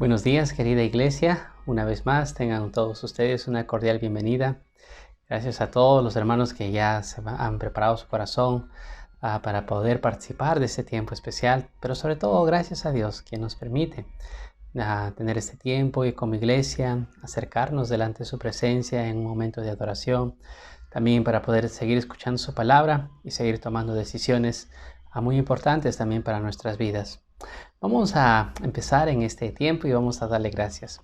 Buenos días, querida iglesia. Una vez más, tengan todos ustedes una cordial bienvenida. Gracias a todos los hermanos que ya han preparado su corazón para poder participar de este tiempo especial, pero sobre todo gracias a Dios, quien nos permite tener este tiempo y como iglesia acercarnos delante de su presencia en un momento de adoración, también para poder seguir escuchando su palabra y seguir tomando decisiones muy importantes también para nuestras vidas. Vamos a empezar en este tiempo y vamos a darle gracias.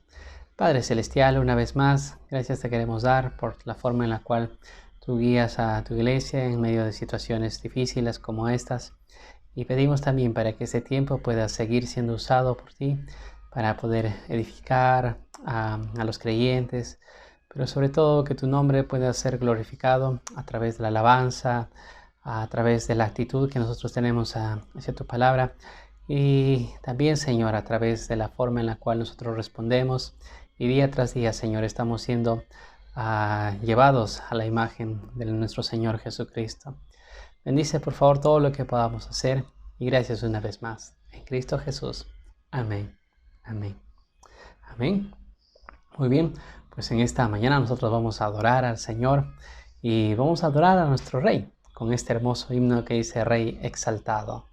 Padre Celestial, una vez más, gracias te queremos dar por la forma en la cual tú guías a tu iglesia en medio de situaciones difíciles como estas. Y pedimos también para que este tiempo pueda seguir siendo usado por ti para poder edificar a los creyentes, pero sobre todo que tu nombre pueda ser glorificado a través de la alabanza, a través de la actitud que nosotros tenemos hacia tu palabra. Y también, Señor, a través de la forma en la cual nosotros respondemos y día tras día, Señor, estamos siendo llevados a la imagen de nuestro Señor Jesucristo. Bendice, por favor, todo lo que podamos hacer y gracias una vez más. En Cristo Jesús. Amén. Amén. Amén. Muy bien, pues en esta mañana nosotros vamos a adorar al Señor y vamos a adorar a nuestro Rey con este hermoso himno que dice Rey exaltado.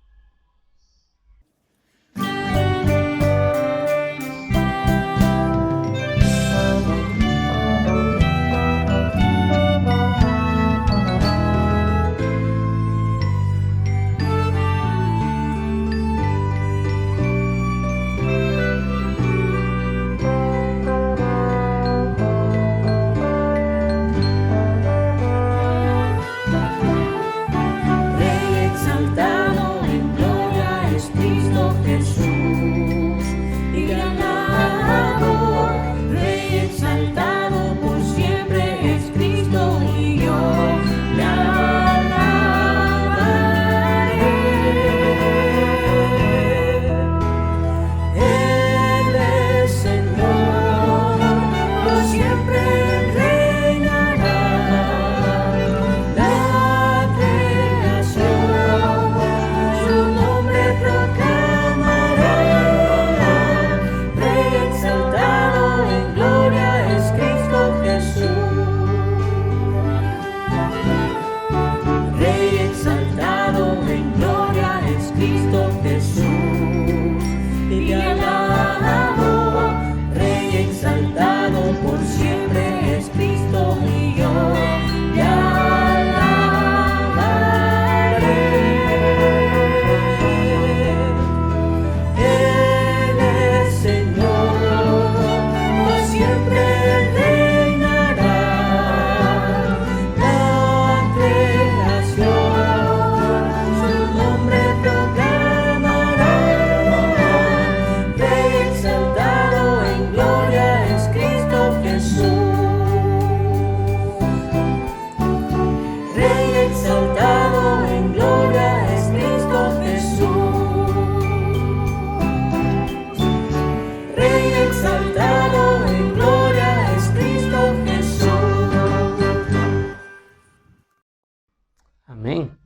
Amén.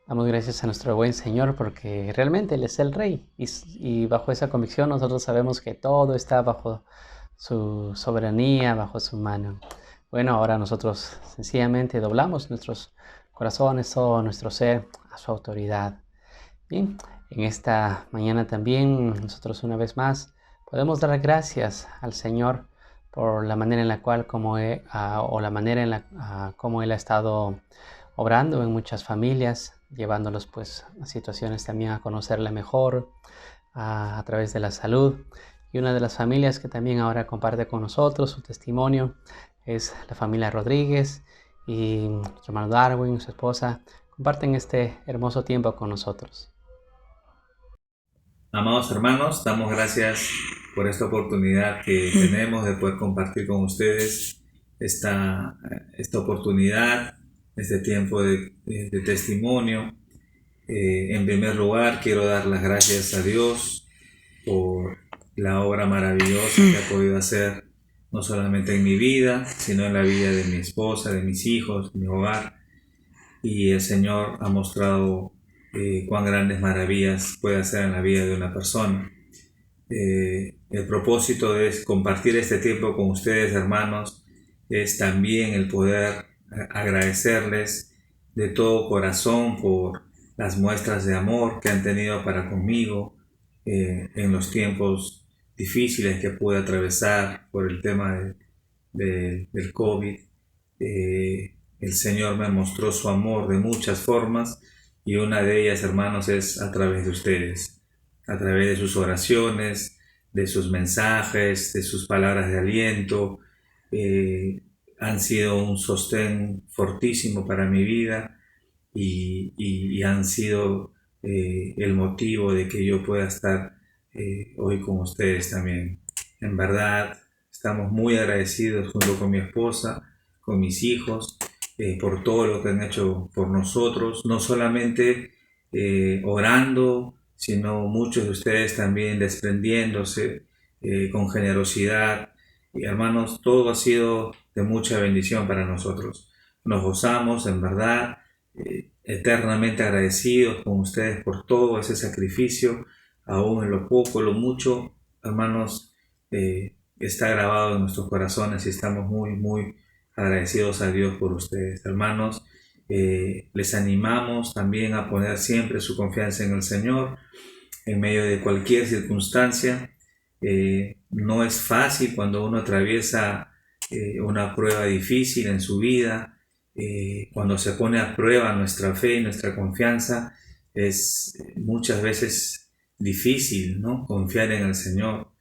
Damos gracias a nuestro buen Señor porque realmente Él es el Rey y bajo esa convicción nosotros sabemos que todo está bajo su soberanía, bajo su mano. Bueno, ahora nosotros sencillamente doblamos nuestros corazones, todo nuestro ser a su autoridad. Bien, en esta mañana también nosotros una vez más podemos dar gracias al Señor por la manera en la cual como Él ha estado obrando en muchas familias, llevándolos pues a situaciones también a conocerle mejor a través de la salud. Y una de las familias que también ahora comparte con nosotros su testimonio es la familia Rodríguez y su hermano Darwin, su esposa, comparten este hermoso tiempo con nosotros. Amados hermanos, damos gracias por esta oportunidad que tenemos de poder compartir con ustedes esta oportunidad, este tiempo de testimonio. En primer lugar, quiero dar las gracias a Dios por la obra maravillosa que ha podido hacer no solamente en mi vida, sino en la vida de mi esposa, de mis hijos, de mi hogar. Y el Señor ha mostrado cuán grandes maravillas puede hacer en la vida de una persona. el propósito de compartir este tiempo con ustedes, hermanos, es también el poder agradecerles de todo corazón por las muestras de amor que han tenido para conmigo en los tiempos difíciles que pude atravesar por el tema del COVID. El Señor me mostró su amor de muchas formas y una de ellas, hermanos, es a través de ustedes, a través de sus oraciones, de sus mensajes, de sus palabras de aliento. Han sido un sostén fortísimo para mi vida y han sido el motivo de que yo pueda estar hoy con ustedes también. En verdad, estamos muy agradecidos junto con mi esposa, con mis hijos, por todo lo que han hecho por nosotros, no solamente orando, sino muchos de ustedes también desprendiéndose con generosidad. Y hermanos, todo ha sido de mucha bendición para nosotros. Nos gozamos, en verdad, eternamente agradecidos con ustedes por todo ese sacrificio, aún en lo poco, lo mucho, hermanos, está grabado en nuestros corazones y estamos muy agradecidos a Dios por ustedes. Hermanos, les animamos también a poner siempre su confianza en el Señor en medio de cualquier circunstancia. No es fácil cuando uno atraviesa una prueba difícil en su vida. Cuando se pone a prueba nuestra fe y nuestra confianza, es muchas veces difícil, ¿no?, confiar en el Señor.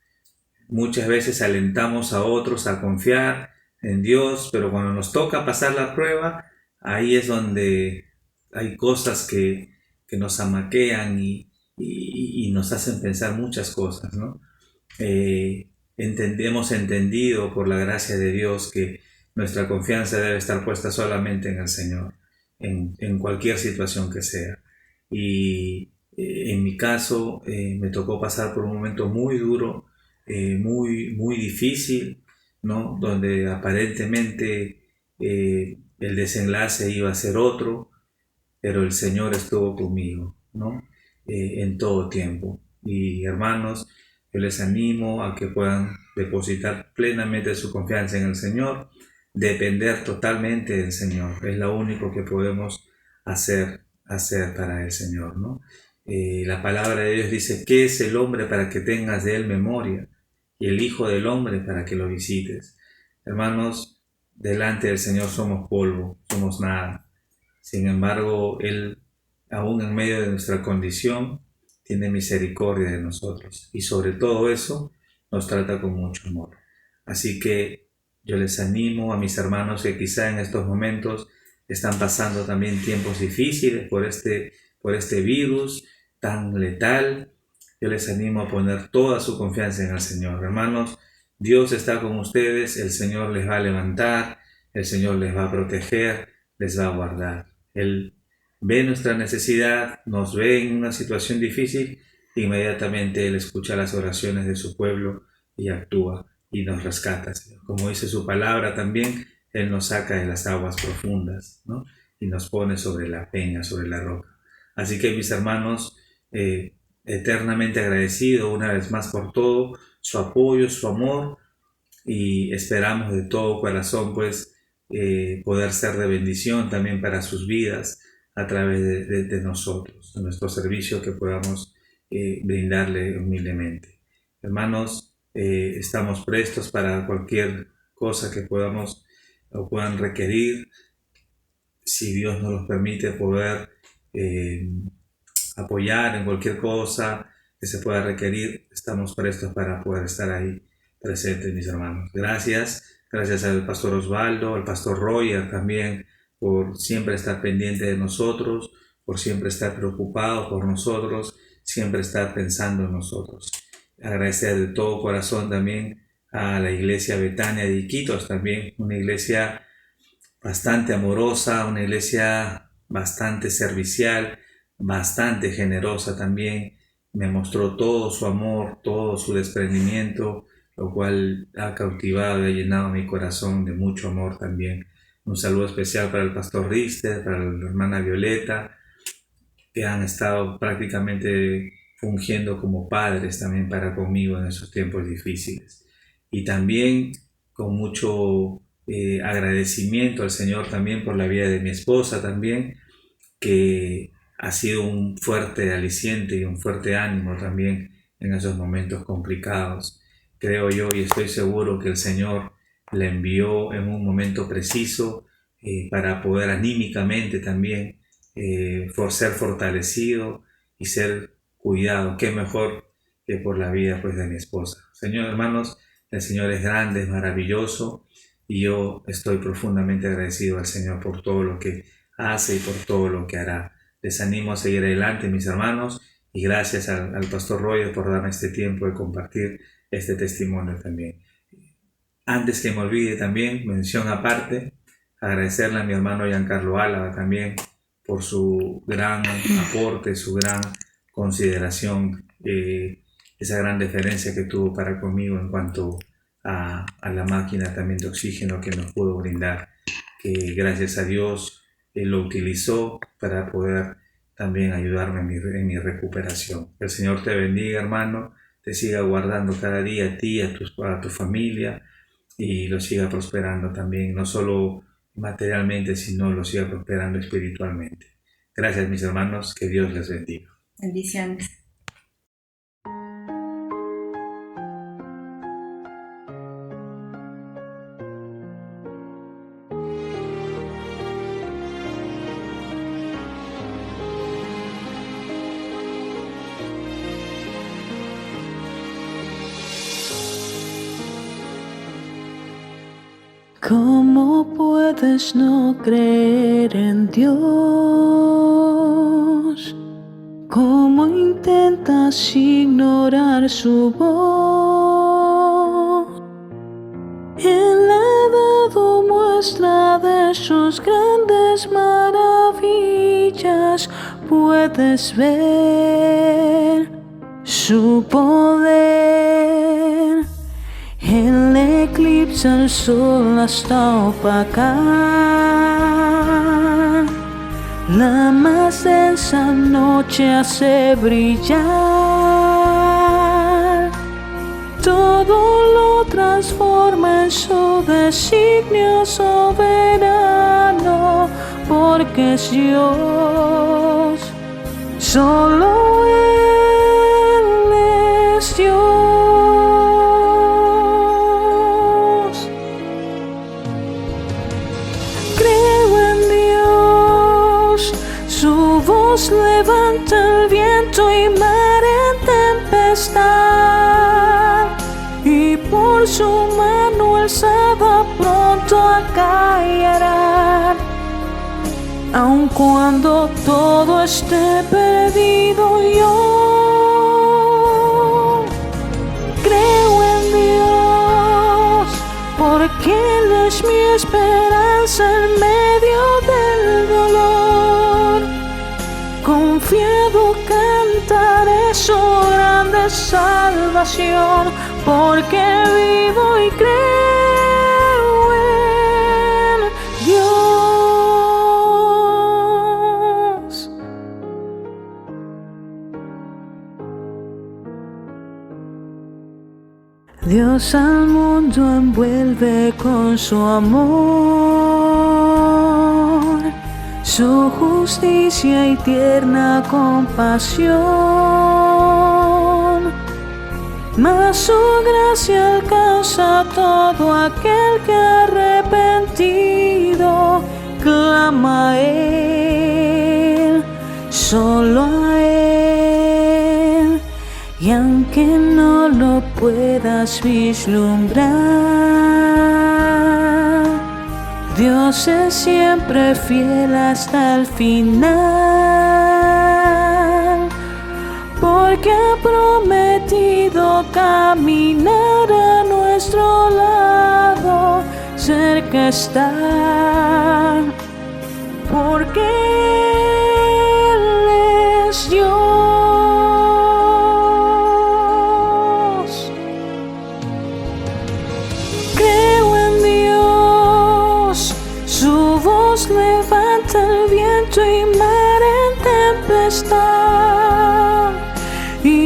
Muchas veces alentamos a otros a confiar en Dios, pero cuando nos toca pasar la prueba, ahí es donde hay cosas que nos amaquean y nos hacen pensar muchas cosas, ¿no? Hemos entendido por la gracia de Dios que nuestra confianza debe estar puesta solamente en el Señor, en cualquier situación que sea. Y en mi caso me tocó pasar por un momento muy duro, muy difícil, ¿no?, donde aparentemente el desenlace iba a ser otro, pero el Señor estuvo conmigo, ¿no?, en todo tiempo. Y hermanos, yo les animo a que puedan depositar plenamente su confianza en el Señor, depender totalmente del Señor. Es lo único que podemos hacer para el Señor, ¿no? La palabra de Dios dice: ¿qué es el hombre para que tengas de él memoria? Y el Hijo del Hombre para que lo visites. Hermanos, delante del Señor somos polvo, somos nada. Sin embargo, Él, aún en medio de nuestra condición, tiene misericordia de nosotros. Y sobre todo eso, nos trata con mucho amor. Así que yo les animo a mis hermanos que quizá en estos momentos están pasando también tiempos difíciles por este virus tan letal. Yo les animo a poner toda su confianza en el Señor. Hermanos, Dios está con ustedes, el Señor les va a levantar, el Señor les va a proteger, les va a guardar. Él ve nuestra necesidad, nos ve en una situación difícil, inmediatamente Él escucha las oraciones de su pueblo y actúa y nos rescata. Como dice su palabra también, Él nos saca de las aguas profundas, ¿no?, y nos pone sobre la peña, sobre la roca. Así que, mis hermanos, eternamente agradecido una vez más por todo, su apoyo, su amor, y esperamos de todo corazón pues poder ser de bendición también para sus vidas a través de nosotros, de nuestro servicio que podamos brindarle humildemente. Hermanos, estamos prestos para cualquier cosa que podamos o puedan requerir, si Dios nos los permite, poder apoyar en cualquier cosa que se pueda requerir. Estamos prestos para poder estar ahí presentes, mis hermanos. Gracias al pastor Osvaldo, al pastor Roger también, por siempre estar pendiente de nosotros, por siempre estar preocupado por nosotros, siempre estar pensando en nosotros. Agradecer de todo corazón también a la iglesia Betania de Iquitos, también una iglesia bastante amorosa, una iglesia bastante servicial, bastante generosa también. Me mostró todo su amor, todo su desprendimiento, lo cual ha cautivado y ha llenado mi corazón de mucho amor también. Un saludo especial para el pastor Rister, para la hermana Violeta, que han estado prácticamente fungiendo como padres también para conmigo en esos tiempos difíciles. Y también con mucho agradecimiento al Señor también por la vida de mi esposa también, que ha sido un fuerte aliciente y un fuerte ánimo también en esos momentos complicados. Creo yo y estoy seguro que el Señor la envió en un momento preciso para poder anímicamente también ser fortalecido y ser cuidado. Qué mejor que por la vida pues de mi esposa. Señor, hermanos, el Señor es grande, es maravilloso y yo estoy profundamente agradecido al Señor por todo lo que hace y por todo lo que hará. Les animo a seguir adelante, mis hermanos, y gracias al Pastor Roger por darme este tiempo de compartir este testimonio también. Antes que me olvide también, mención aparte, agradecerle a mi hermano Giancarlo Álava también por su gran aporte, su gran consideración, esa gran deferencia que tuvo para conmigo en cuanto a la máquina también de oxígeno que nos pudo brindar, que gracias a Dios Él lo utilizó para poder también ayudarme en mi recuperación. Que el Señor te bendiga, hermano, te siga guardando cada día a ti, a tu familia, y lo siga prosperando también, no solo materialmente, sino lo siga prosperando espiritualmente. Gracias, mis hermanos, que Dios les bendiga. Bendiciones. ¿Cómo puedes no creer en Dios? ¿Cómo intentas ignorar su voz? Él ha dado muestra de sus grandes maravillas. Puedes ver su poder. Él eclipsa el sol hasta opacar. La más densa noche hace brillar. Todo lo transforma en su designio soberano, porque es Dios. Solo Él es Dios. Levanta el viento y mar en tempestad, y por su mano alzada pronto acallará. Aun cuando todo esté perdido, yo creo en Dios, porque Él es mi esperanza en medio del dolor. Confiado cantaré su grande salvación, porque vivo y creo en Dios. Dios al mundo envuelve con su amor, su justicia y tierna compasión. Mas su gracia alcanza a todo aquel que arrepentido clama a Él, solo a Él. Y aunque no lo puedas vislumbrar, Dios es siempre fiel hasta el final, porque ha prometido caminar a nuestro lado, cerca está, porque Él es Dios. Levanta el viento y mar en tempestad, y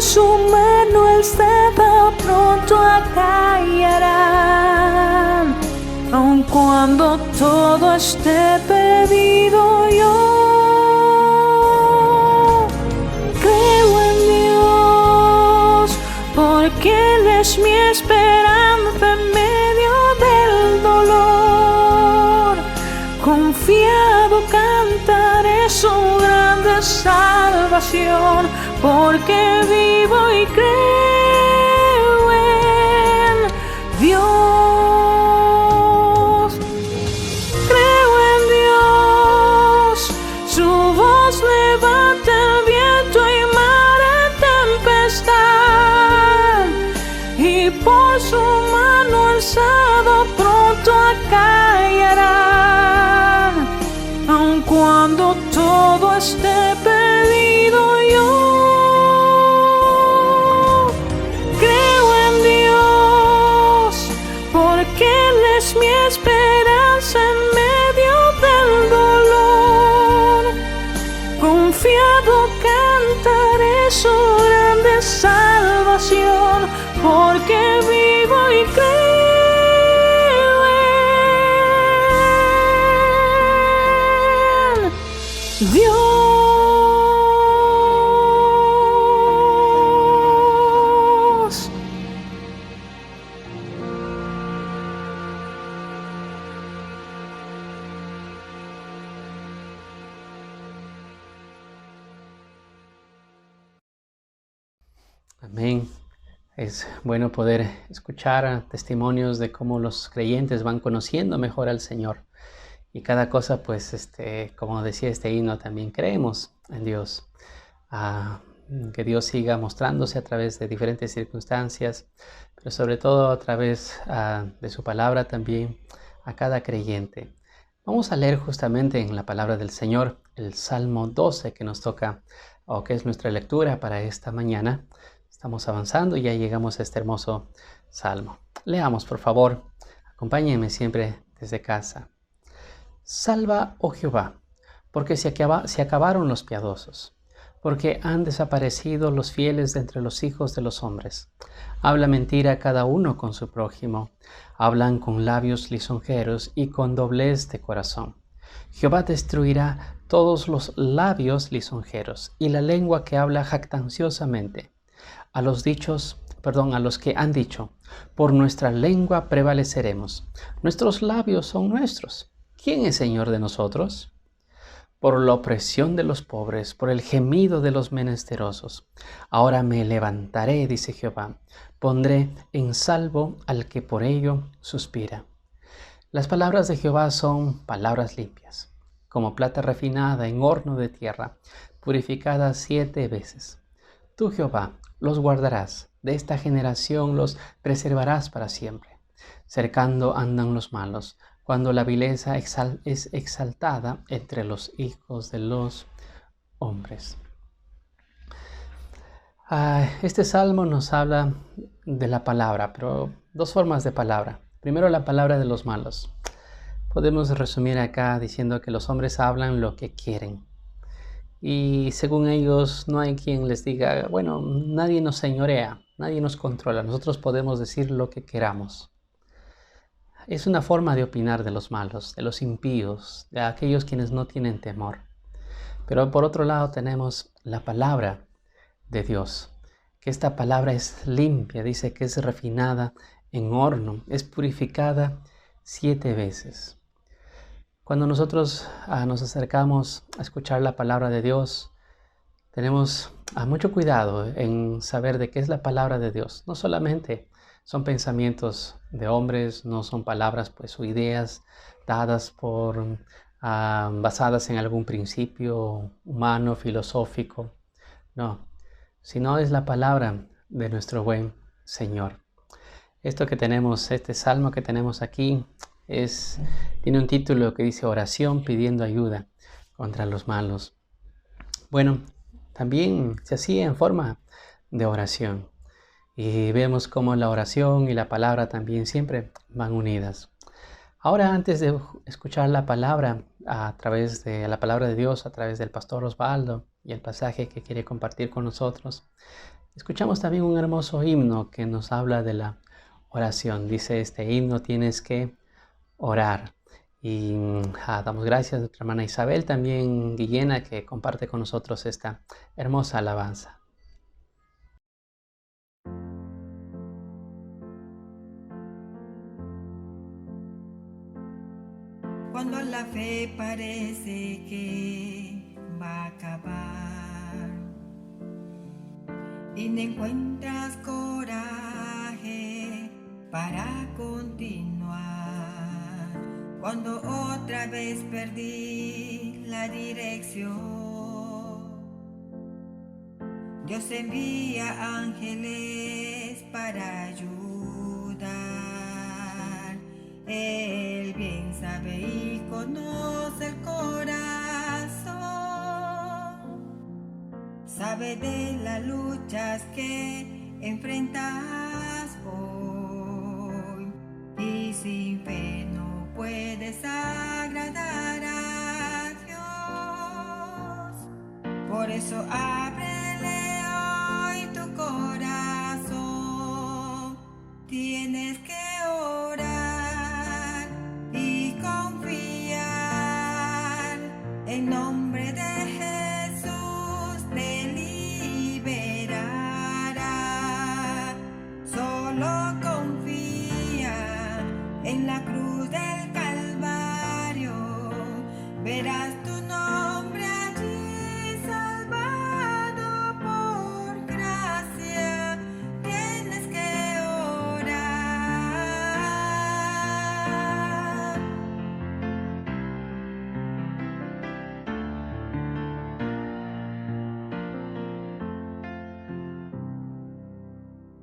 su mano alzada pronto acallarán. Aun cuando todo esté perdido, yo creo en Dios, porque Él es mi esperanza en medio del dolor. Confiado cantaré su grande salvación, porque vivo y creo en Dios. Creo en Dios, su voz levanta el viento y mar en tempestad, y por su mano alzada pronto acallarán. Aun cuando todo esté perdido, yo creo en Dios, porque Él es mi esperanza en medio del dolor. Confiado cantaré su grande salvación, porque vivo y creo en Dios. Amén. Es bueno poder escuchar testimonios de cómo los creyentes van conociendo mejor al Señor. Y cada cosa, pues, como decía este himno, también creemos en Dios. Que Dios siga mostrándose a través de diferentes circunstancias, pero sobre todo a través de su palabra también a cada creyente. Vamos a leer justamente en la palabra del Señor el Salmo 12 que nos toca, o que es nuestra lectura para esta mañana. Estamos avanzando y ya llegamos a este hermoso salmo. Leamos, por favor. Acompáñenme siempre desde casa. Salva, oh Jehová, porque se acabaron los piadosos, porque han desaparecido los fieles de entre los hijos de los hombres. Habla mentira cada uno con su prójimo, hablan con labios lisonjeros y con doblez de corazón. Jehová destruirá todos los labios lisonjeros y la lengua que habla jactanciosamente. A los que han dicho, por nuestra lengua prevaleceremos. Nuestros labios son nuestros. ¿Quién es Señor de nosotros? Por la opresión de los pobres, por el gemido de los menesterosos. Ahora me levantaré, dice Jehová, pondré en salvo al que por ello suspira. Las palabras de Jehová son palabras limpias, como plata refinada en horno de tierra, purificada 7 veces. Tú, Jehová, los guardarás, de esta generación los preservarás para siempre. Cercando andan los malos, cuando la vileza es exaltada entre los hijos de los hombres. Este salmo nos habla de la palabra, pero 2 formas de palabra. Primero, la palabra de los malos. Podemos resumir acá diciendo que los hombres hablan lo que quieren. Y según ellos, no hay quien les diga, bueno, nadie nos señorea, nadie nos controla, nosotros podemos decir lo que queramos. Es una forma de opinar de los malos, de los impíos, de aquellos quienes no tienen temor. Pero por otro lado tenemos la palabra de Dios, que esta palabra es limpia, dice que es refinada en horno, es purificada 7 veces. Cuando nosotros nos acercamos a escuchar la palabra de Dios, tenemos mucho cuidado en saber de qué es la palabra de Dios. No solamente son pensamientos de hombres, no son palabras pues, o ideas dadas basadas en algún principio humano, filosófico. No, sino es la palabra de nuestro buen Señor. Este salmo que tenemos aquí, tiene un título que dice oración pidiendo ayuda contra los malos. Bueno, también se hacía en forma de oración y vemos cómo la oración y la palabra también siempre van unidas. Ahora, antes de escuchar la palabra a través de la palabra de Dios, a través del pastor Osvaldo y el pasaje que quiere compartir con nosotros, Escuchamos también un hermoso himno que nos habla de la oración. Dice este himno: tienes que orar. Y damos gracias a nuestra hermana Isabel, también Guillena, que comparte con nosotros esta hermosa alabanza. Cuando la fe parece que va a acabar y no encuentras coraje para continuar, cuando otra vez perdí la dirección, Dios envía ángeles para ayudar. Él bien sabe y conoce el corazón, sabe de las luchas que enfrentas hoy, y sin fe no puedes agradar a Dios. Por eso ábrele hoy tu corazón, tienes que orar y confiar. En nombre de Jesús te liberará. Solo confía en la cruz del Calvario, verás tu nombre allí salvado por gracia. Tienes que orar.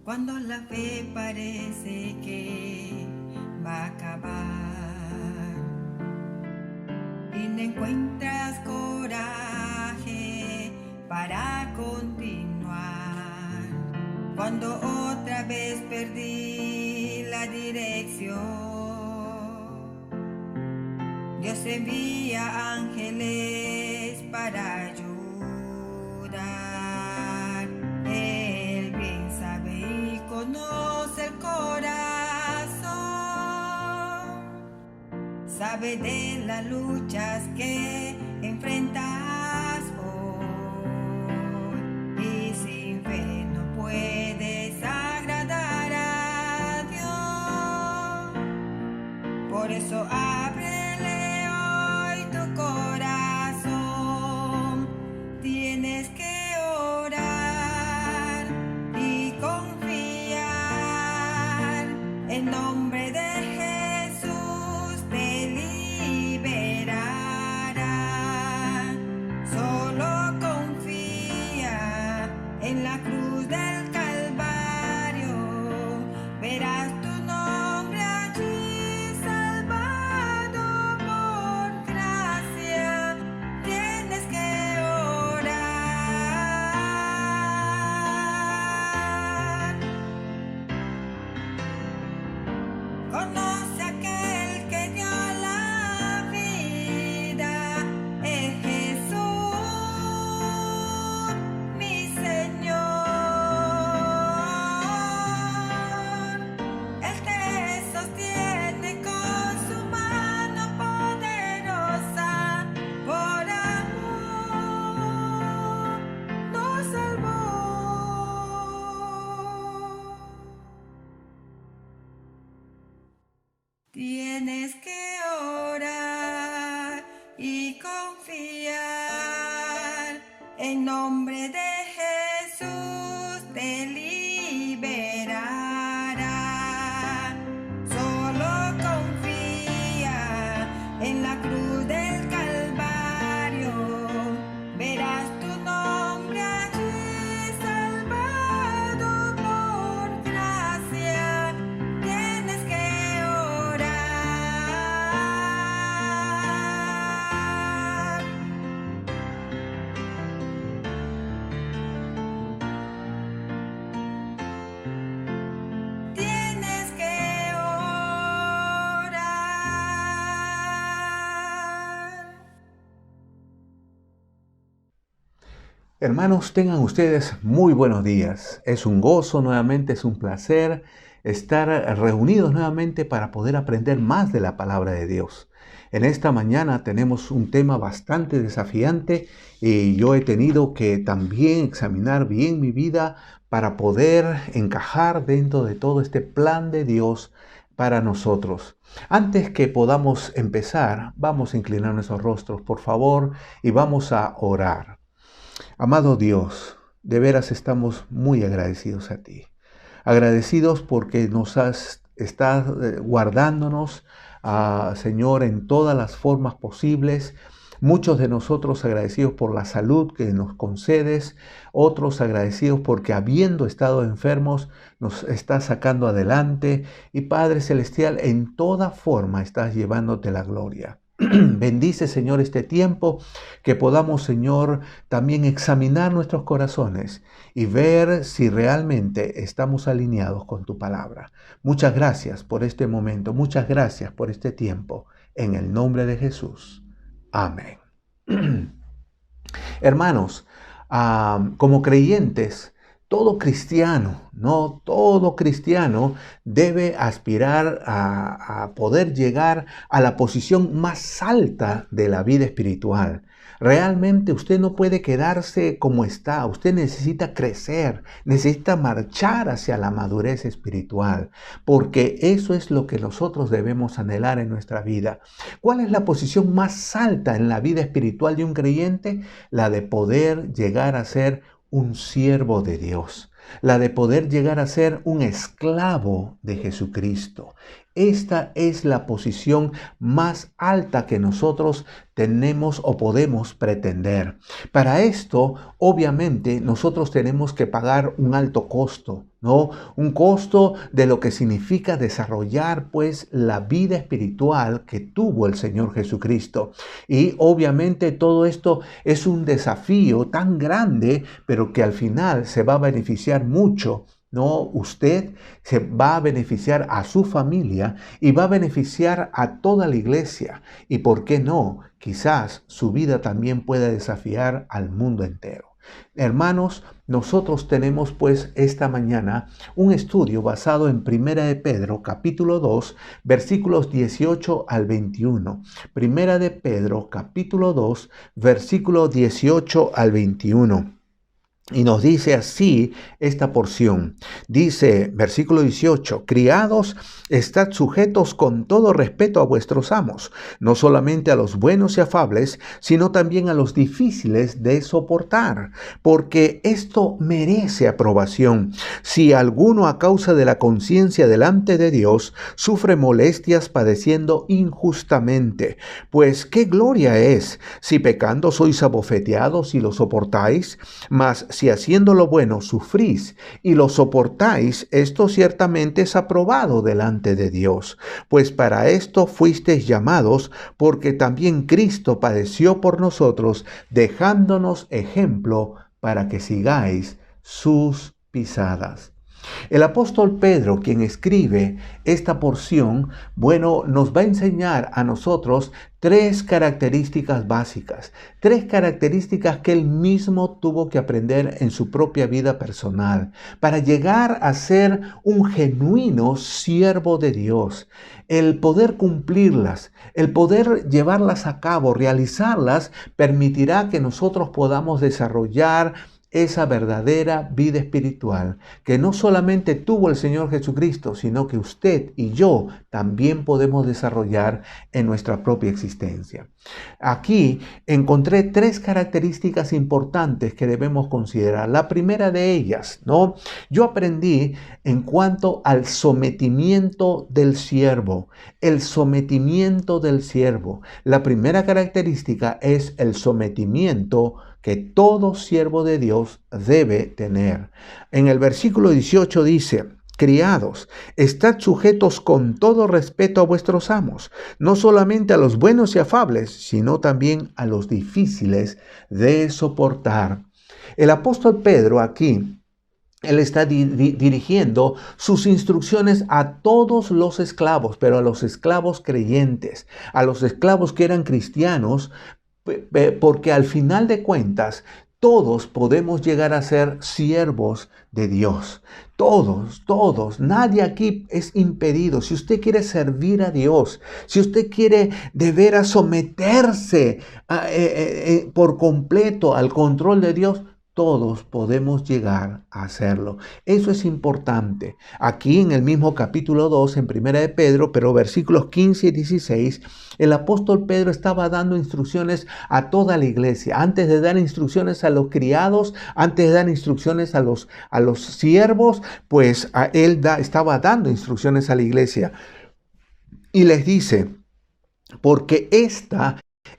Cuando la fe parece que va a acabar y no encuentras coraje para continuar, cuando otra vez perdí la dirección, Dios envía ángeles para ayudar. Él bien sabe y conoce el corazón, sabe de las luchas que enfrentas hoy, y sin fe no puedes agradar a Dios. Por eso ábrele hoy tu corazón, tienes que orar y confiar. En nombre de Jesús te liberará. Solo confía en la cruz del Calvario, verás tu nombre allí salvado por gracia. Tienes que orar. Conoce a aquel que dio la vida, es Jesús, mi Señor. Él te sostiene con su mano poderosa, por amor nos salvó. Tienes que orar y confiar. En nombre de Jesús te liberará. Solo confía en la cruz del Calvario, verás tu nombre allí salvado por gracia. Tienes que orar. Hermanos, tengan ustedes muy buenos días. Es un gozo nuevamente, es un placer estar reunidos nuevamente para poder aprender más de la palabra de Dios. En esta mañana tenemos un tema bastante desafiante y yo he tenido que también examinar bien mi vida para poder encajar dentro de todo este plan de Dios para nosotros. Antes que podamos empezar, vamos a inclinar nuestros rostros, por favor, y vamos a orar. Amado Dios, de veras estamos muy agradecidos a ti. Agradecidos porque estás guardándonos, Señor, en todas las formas posibles. Muchos de nosotros agradecidos por la salud que nos concedes, otros agradecidos porque habiendo estado enfermos nos estás sacando adelante y Padre Celestial, en toda forma estás llevándote la gloria. Bendice, Señor, este tiempo, que podamos, Señor, también examinar nuestros corazones y ver si realmente estamos alineados con tu palabra. Muchas gracias por este momento, muchas gracias por este tiempo, en el nombre de Jesús. Amén. Hermanos, como creyentes, todo cristiano debe aspirar a poder llegar a la posición más alta de la vida espiritual. Realmente usted no puede quedarse como está, usted necesita crecer, necesita marchar hacia la madurez espiritual, porque eso es lo que nosotros debemos anhelar en nuestra vida. ¿Cuál es la posición más alta en la vida espiritual de un creyente? La de poder llegar a ser un siervo de Dios, la de poder llegar a ser un esclavo de Jesucristo. Esta es la posición más alta que nosotros tenemos o podemos pretender. Para esto, obviamente, nosotros tenemos que pagar un alto costo, ¿no? Un costo de lo que significa desarrollar, pues, la vida espiritual que tuvo el Señor Jesucristo. Y obviamente todo esto es un desafío tan grande, pero que al final se va a beneficiar mucho. No, usted se va a beneficiar a su familia y va a beneficiar a toda la iglesia. Y por qué no, quizás su vida también pueda desafiar al mundo entero. Hermanos, nosotros tenemos pues esta mañana un estudio basado en Primera de Pedro, capítulo 2, versículos 18 al 21. Primera de Pedro, capítulo 2, versículo 18 al 21. Y nos dice así esta porción. Dice, versículo 18, criados, estad sujetos con todo respeto a vuestros amos, no solamente a los buenos y afables, sino también a los difíciles de soportar, porque esto merece aprobación. Si alguno a causa de la conciencia delante de Dios sufre molestias padeciendo injustamente, pues qué gloria es si pecando sois abofeteados y lo soportáis, mas si haciendo lo bueno sufrís y lo soportáis, esto ciertamente es aprobado delante de Dios. Pues para esto fuisteis llamados, porque también Cristo padeció por nosotros, dejándonos ejemplo para que sigáis sus pisadas. El apóstol Pedro, quien escribe esta porción, nos va a enseñar a nosotros tres características básicas, tres características que él mismo tuvo que aprender en su propia vida personal para llegar a ser un genuino siervo de Dios. El poder cumplirlas, el poder llevarlas a cabo, realizarlas, permitirá que nosotros podamos desarrollar esa verdadera vida espiritual que no solamente tuvo el Señor Jesucristo, sino que usted y yo también podemos desarrollar en nuestra propia existencia. Aquí encontré tres características importantes que debemos considerar. La primera de ellas, ¿no? Yo aprendí en cuanto al sometimiento del siervo. El sometimiento del siervo. La primera característica es el sometimiento que todo siervo de Dios debe tener. En el versículo 18 dice, criados, estad sujetos con todo respeto a vuestros amos, no solamente a los buenos y afables, sino también a los difíciles de soportar. El apóstol Pedro aquí, él está dirigiendo sus instrucciones a todos los esclavos, pero a los esclavos creyentes, a los esclavos que eran cristianos, porque al final de cuentas, Todos podemos llegar a ser siervos de Dios. Todos. Nadie aquí es impedido. Si usted quiere servir a Dios, si usted quiere de veras someterse por completo al control de Dios, todos podemos llegar a hacerlo. Eso es importante. Aquí en el mismo capítulo 2, en 1 de Pedro, pero versículos 15 y 16, el apóstol Pedro estaba dando instrucciones a toda la iglesia. Antes de dar instrucciones a los criados, antes de dar instrucciones a los siervos, pues estaba dando instrucciones a la iglesia. Y les dice, porque esta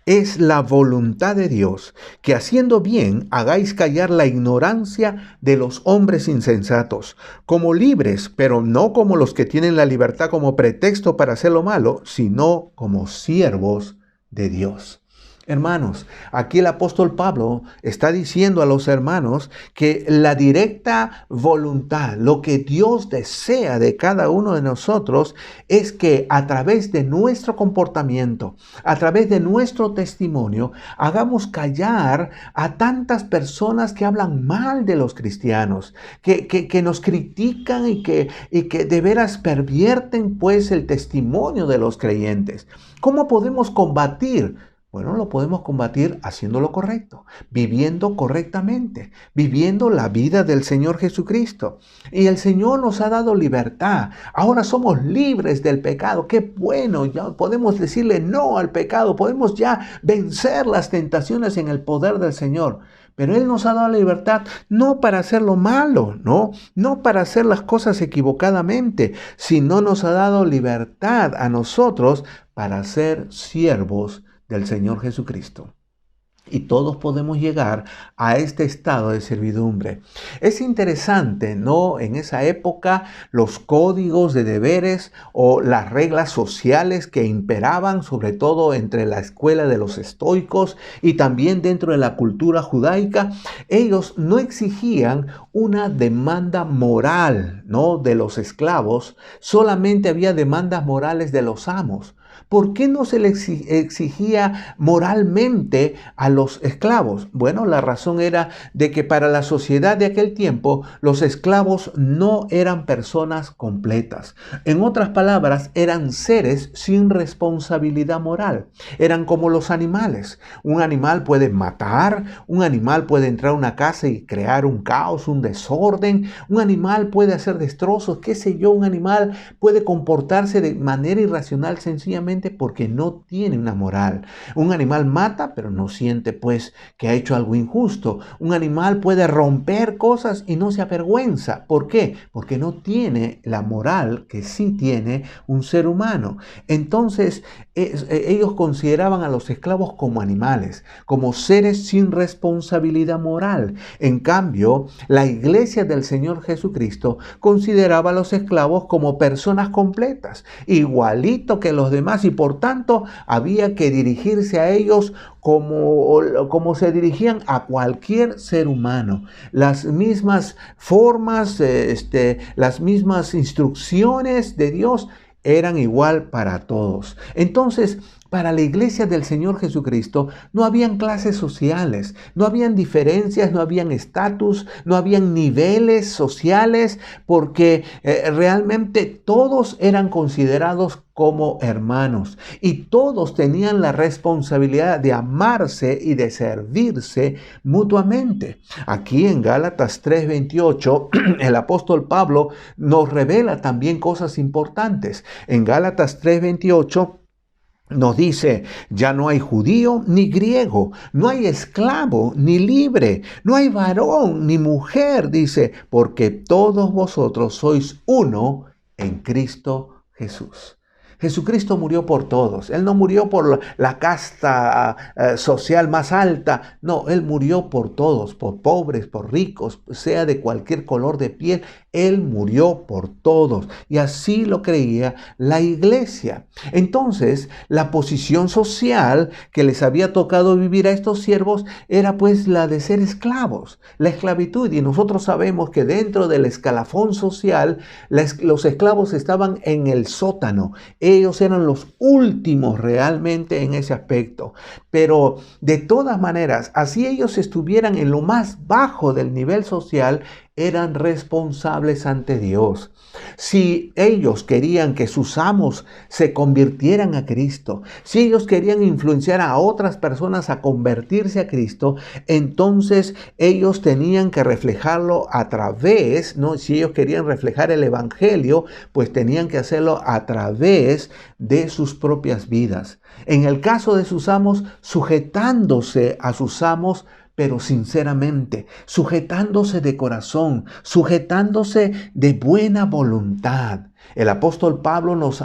es la voluntad de Dios, que haciendo bien hagáis callar la ignorancia de los hombres insensatos, como libres, pero no como los que tienen la libertad como pretexto para hacer lo malo, sino como siervos de Dios. Hermanos, aquí el apóstol Pablo está diciendo a los hermanos que la directa voluntad, lo que Dios desea de cada uno de nosotros, es que a través de nuestro comportamiento, a través de nuestro testimonio, hagamos callar a tantas personas que hablan mal de los cristianos, que nos critican y que de veras pervierten pues el testimonio de los creyentes. ¿Cómo podemos combatir? Bueno, lo podemos combatir haciendo lo correcto, viviendo correctamente, viviendo la vida del Señor Jesucristo. Y el Señor nos ha dado libertad. Ahora somos libres del pecado. ¡Qué bueno! Ya podemos decirle no al pecado. Podemos ya vencer las tentaciones en el poder del Señor. Pero Él nos ha dado la libertad no para hacer lo malo, no para hacer las cosas equivocadamente, sino nos ha dado libertad a nosotros para ser siervos del Señor Jesucristo. Y todos podemos llegar a este estado de servidumbre. Es interesante, ¿no? En esa época, los códigos de deberes o las reglas sociales que imperaban, sobre todo entre la escuela de los estoicos y también dentro de la cultura judaica, ellos no exigían una demanda moral, ¿no?, de los esclavos. Solamente había demandas morales de los amos. ¿Por qué no se le exigía moralmente a los esclavos? Bueno, la razón era de que para la sociedad de aquel tiempo, los esclavos no eran personas completas. En otras palabras, eran seres sin responsabilidad moral. Eran como los animales. Un animal puede matar, un animal puede entrar a una casa y crear un caos, un desorden. Un animal puede hacer destrozos, qué sé yo. Un animal puede comportarse de manera irracional sencillamente porque no tiene una moral. Un animal mata, pero no siente pues que ha hecho algo injusto. Un animal puede romper cosas y no se avergüenza. ¿Por qué? Porque no tiene la moral que sí tiene un ser humano. Entonces, ellos consideraban a los esclavos como animales, como seres sin responsabilidad moral. En cambio, la iglesia del Señor Jesucristo consideraba a los esclavos como personas completas, igualito que los demás, y por tanto había que dirigirse a ellos como se dirigían a cualquier ser humano. Las mismas formas, las mismas instrucciones de Dios eran igual para todos. Entonces, para la iglesia del Señor Jesucristo no habían clases sociales, no habían diferencias, no habían estatus, no habían niveles sociales, porque realmente todos eran considerados como hermanos y todos tenían la responsabilidad de amarse y de servirse mutuamente. Aquí en Gálatas 3:28, el apóstol Pablo nos revela también cosas importantes. En Gálatas 3:28, nos dice, ya no hay judío ni griego, no hay esclavo ni libre, no hay varón ni mujer, dice, porque todos vosotros sois uno en Cristo Jesús. Jesucristo murió por todos. Él no murió por la casta social más alta. No, Él murió por todos, por pobres, por ricos, sea de cualquier color de piel. Él murió por todos. Y así lo creía la iglesia. Entonces, la posición social que les había tocado vivir a estos siervos era pues la de ser esclavos, la esclavitud. Y nosotros sabemos que dentro del escalafón social, los esclavos estaban en el sótano. ellos eran los últimos realmente en ese aspecto. Pero de todas maneras, así ellos estuvieran en lo más bajo del nivel social, eran responsables ante Dios. Si ellos querían que sus amos se convirtieran a Cristo, si ellos querían influenciar a otras personas a convertirse a Cristo, entonces ellos tenían que reflejarlo a través, ¿no? Si ellos querían reflejar el Evangelio, pues tenían que hacerlo a través de sus propias vidas. En el caso de sus amos, sujetándose a sus amos, pero sinceramente, sujetándose de corazón, sujetándose de buena voluntad. El apóstol Pablo nos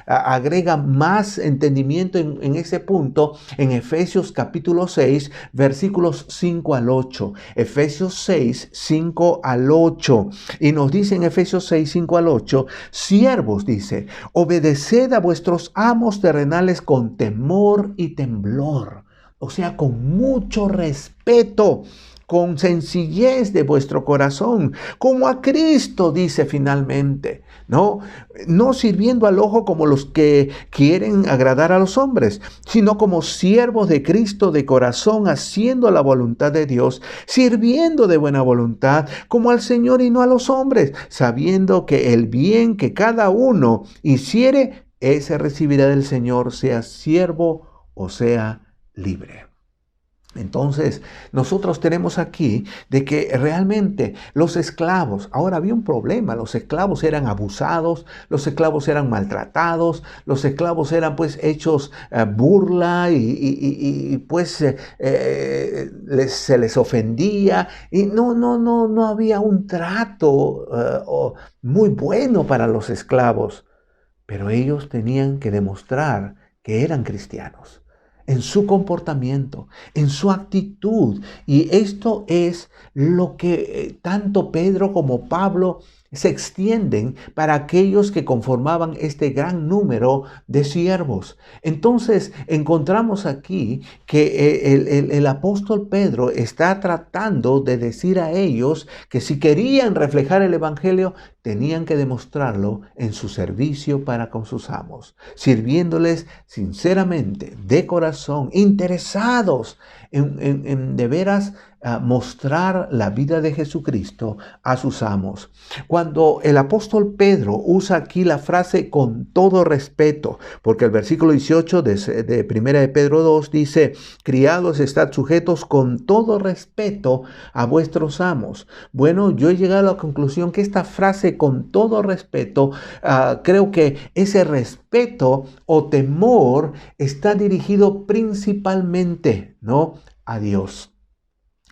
agrega más entendimiento en ese punto en Efesios capítulo 6, versículos 5 al 8. Efesios 6, 5 al 8. Y nos dice en Efesios 6, 5 al 8, siervos, dice, obedeced a vuestros amos terrenales con temor y temblor. O sea, con mucho respeto, con sencillez de vuestro corazón, como a Cristo, dice finalmente, ¿no? No sirviendo al ojo como los que quieren agradar a los hombres, sino como siervos de Cristo de corazón, haciendo la voluntad de Dios, sirviendo de buena voluntad, como al Señor y no a los hombres, sabiendo que el bien que cada uno hiciere, ese recibirá del Señor, sea siervo o sea libre. Entonces, nosotros tenemos aquí de que realmente los esclavos, ahora había un problema, los esclavos eran abusados, los esclavos eran maltratados, los esclavos eran pues hechos burla y pues se les ofendía y no había un trato muy bueno para los esclavos, pero ellos tenían que demostrar que eran cristianos en su comportamiento, en su actitud. Y esto es lo que tanto Pedro como Pablo se extienden para aquellos que conformaban este gran número de siervos. Entonces encontramos aquí que el apóstol Pedro está tratando de decir a ellos que si querían reflejar el Evangelio, tenían que demostrarlo en su servicio para con sus amos, sirviéndoles sinceramente, de corazón, interesados en de veras mostrar la vida de Jesucristo a sus amos. Cuando el apóstol Pedro usa aquí la frase con todo respeto, porque el versículo 18 de 1 de Pedro 2 dice, criados, estad sujetos con todo respeto a vuestros amos. Bueno, yo he llegado a la conclusión que esta frase con todo respeto, creo que ese respeto o temor está dirigido principalmente, ¿no?, a Dios.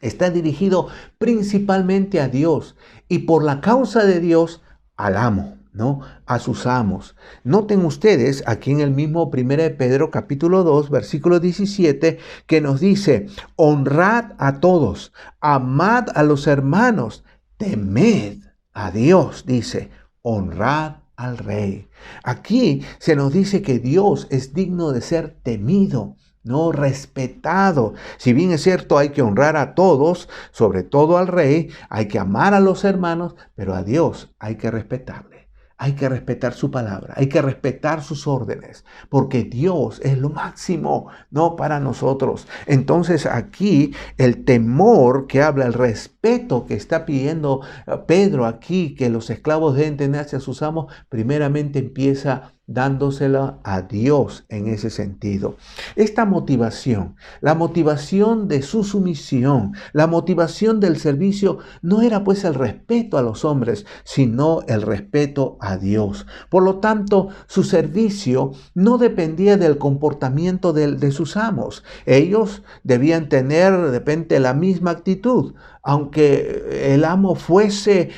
Está dirigido principalmente a Dios y por la causa de Dios al amo, ¿no?, a sus amos. Noten ustedes aquí en el mismo 1 de Pedro capítulo 2 versículo 17 que nos dice, honrad a todos, amad a los hermanos, temed a Dios, dice, honrad al rey. Aquí se nos dice que Dios es digno de ser temido, no respetado. Si bien es cierto, hay que honrar a todos, sobre todo al rey, hay que amar a los hermanos, pero a Dios hay que respetarle. Hay que respetar su palabra, hay que respetar sus órdenes, porque Dios es lo máximo, ¿no?, para nosotros. Entonces aquí el temor que habla, el respeto que está pidiendo Pedro aquí, que los esclavos deben tener hacia sus amos, primeramente empieza dándosela a Dios en ese sentido. Esta motivación, la motivación de su sumisión, la motivación del servicio, no era pues el respeto a los hombres, sino el respeto a Dios. Por lo tanto, su servicio no dependía del comportamiento de sus amos. Ellos debían tener de repente la misma actitud. Aunque el amo fuese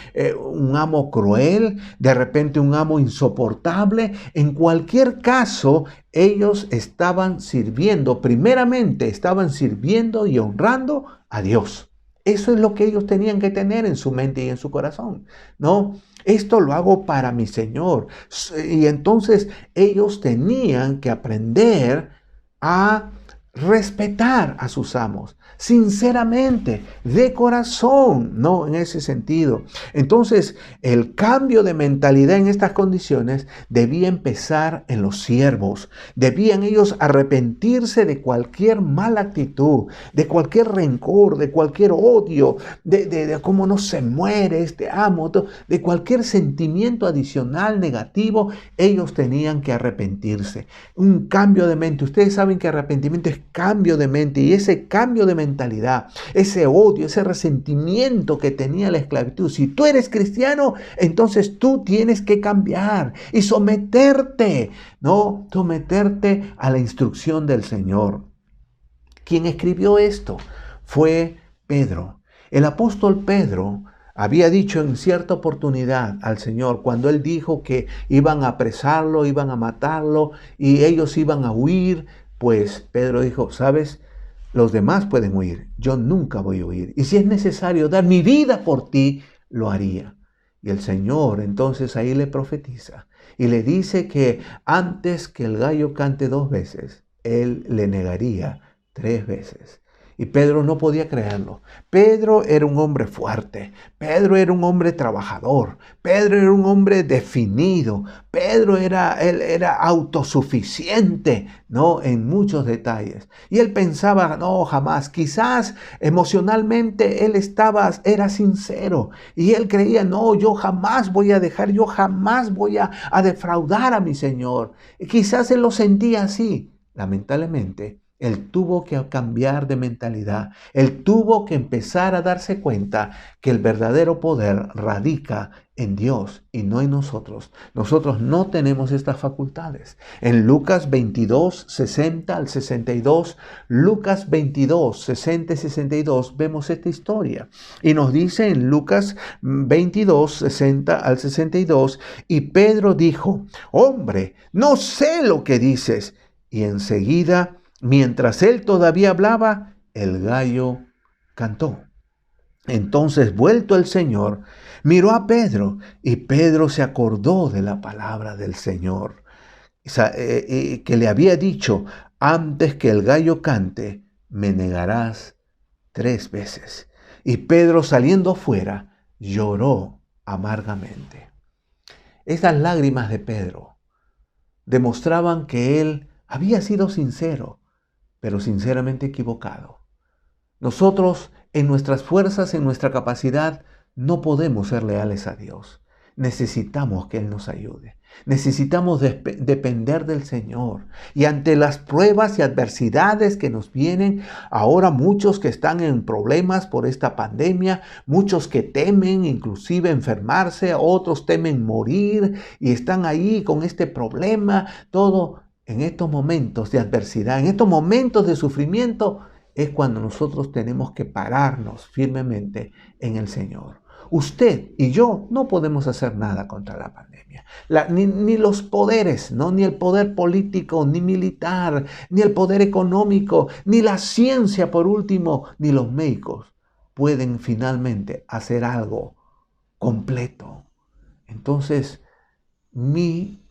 un amo cruel, de repente un amo insoportable, en cualquier caso, ellos estaban sirviendo, primeramente estaban sirviendo y honrando a Dios. Eso es lo que ellos tenían que tener en su mente y en su corazón, ¿no? Esto lo hago para mi Señor. Y entonces ellos tenían que aprender a respetar a sus amos, sinceramente, de corazón, no en ese sentido. Entonces, el cambio de mentalidad en estas condiciones debía empezar en los siervos. Debían ellos arrepentirse de cualquier mala actitud, de cualquier rencor, de cualquier odio, de cómo no se muere este amo, de cualquier sentimiento adicional negativo. Ellos tenían que arrepentirse. Un cambio de mente. Ustedes saben que arrepentimiento es cambio de mente, y ese cambio de mentalidad, ese odio, ese resentimiento que tenía la esclavitud, si tú eres cristiano, entonces tú tienes que cambiar y someterte, ¿no? Someterte a la instrucción del Señor. Quien escribió esto fue Pedro. El apóstol Pedro había dicho en cierta oportunidad al Señor, cuando Él dijo que iban a apresarlo, iban a matarlo y ellos iban a huir, pues Pedro dijo, ¿sabes? Los demás pueden huir, yo nunca voy a huir. Y si es necesario dar mi vida por ti, lo haría. Y el Señor entonces ahí le profetiza y le dice que antes que el gallo cante 2 veces, Él le negaría 3 veces. Y Pedro no podía creerlo. Pedro era un hombre fuerte. Pedro era un hombre trabajador. Pedro era un hombre definido. Pedro era autosuficiente, ¿no? En muchos detalles. Y él pensaba, no, jamás. Quizás emocionalmente él era sincero. Y él creía, no, yo jamás voy a dejar, yo jamás voy a defraudar a mi Señor. Y quizás él lo sentía así. Lamentablemente, él tuvo que cambiar de mentalidad. Él tuvo que empezar a darse cuenta que el verdadero poder radica en Dios y no en nosotros. Nosotros no tenemos estas facultades. En Lucas 22, 60 al 62, Lucas 22, 60 y 62, vemos esta historia. Y nos dice en Lucas 22, 60 al 62, y Pedro dijo, hombre, no sé lo que dices. Y enseguida, mientras él todavía hablaba, el gallo cantó. Entonces, vuelto el Señor, miró a Pedro y Pedro se acordó de la palabra del Señor, que le había dicho, antes que el gallo cante, me negarás 3 veces. Y Pedro, saliendo fuera, lloró amargamente. Esas lágrimas de Pedro demostraban que él había sido sincero, pero sinceramente equivocado. Nosotros, en nuestras fuerzas, en nuestra capacidad, no podemos ser leales a Dios. Necesitamos que Él nos ayude. Necesitamos depender del Señor. Y ante las pruebas y adversidades que nos vienen, ahora muchos que están en problemas por esta pandemia, muchos que temen inclusive enfermarse, otros temen morir y están ahí con este problema, todo. En estos momentos de adversidad, en estos momentos de sufrimiento, es cuando nosotros tenemos que pararnos firmemente en el Señor. Usted y yo no podemos hacer nada contra la pandemia. Ni los poderes, ¿no? Ni el poder político, ni militar, ni el poder económico, ni la ciencia, por último, ni los médicos pueden finalmente hacer algo completo. Entonces, mi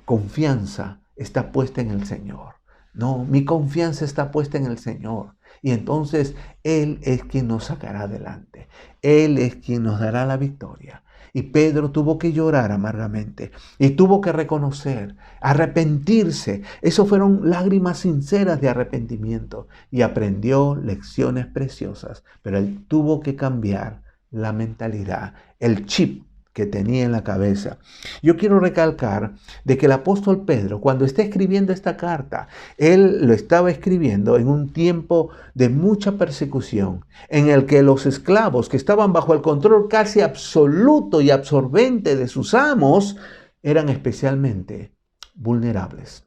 confianza está puesta en el Señor. No, mi confianza está puesta en el Señor. Y entonces Él es quien nos sacará adelante. Él es quien nos dará la victoria. Y Pedro tuvo que llorar amargamente. Y tuvo que reconocer, arrepentirse. Eso fueron lágrimas sinceras de arrepentimiento. Y aprendió lecciones preciosas. Pero él tuvo que cambiar la mentalidad, el chip que tenía en la cabeza. Yo quiero recalcar de que el apóstol Pedro, cuando está escribiendo esta carta, él lo estaba escribiendo en un tiempo de mucha persecución, en el que los esclavos que estaban bajo el control casi absoluto y absorbente de sus amos, eran especialmente vulnerables.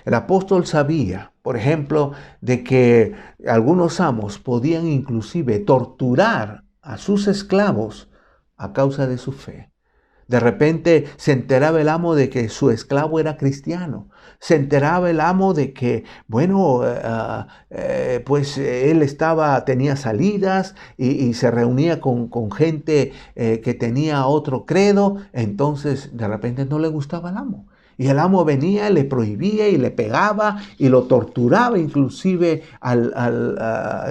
El apóstol sabía, por ejemplo, de que algunos amos podían inclusive torturar a sus esclavos a causa de su fe. De repente se enteraba el amo de que su esclavo era cristiano. Se enteraba el amo de que, pues él tenía salidas y se reunía con gente que tenía otro credo. Entonces de repente no le gustaba al amo. Y el amo venía, le prohibía y le pegaba y lo torturaba inclusive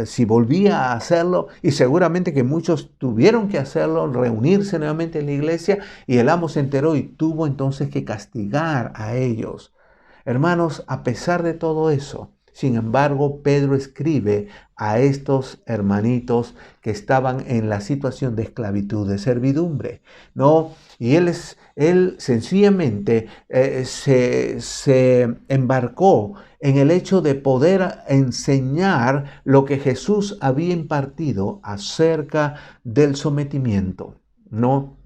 si volvía a hacerlo. Y seguramente que muchos tuvieron que hacerlo, reunirse nuevamente en la iglesia. Y el amo se enteró y tuvo entonces que castigar a ellos. Hermanos, a pesar de todo eso, sin embargo, Pedro escribe a estos hermanitos que estaban en la situación de esclavitud, de servidumbre, ¿no? Y él sencillamente se embarcó en el hecho de poder enseñar lo que Jesús había impartido acerca del sometimiento, ¿no?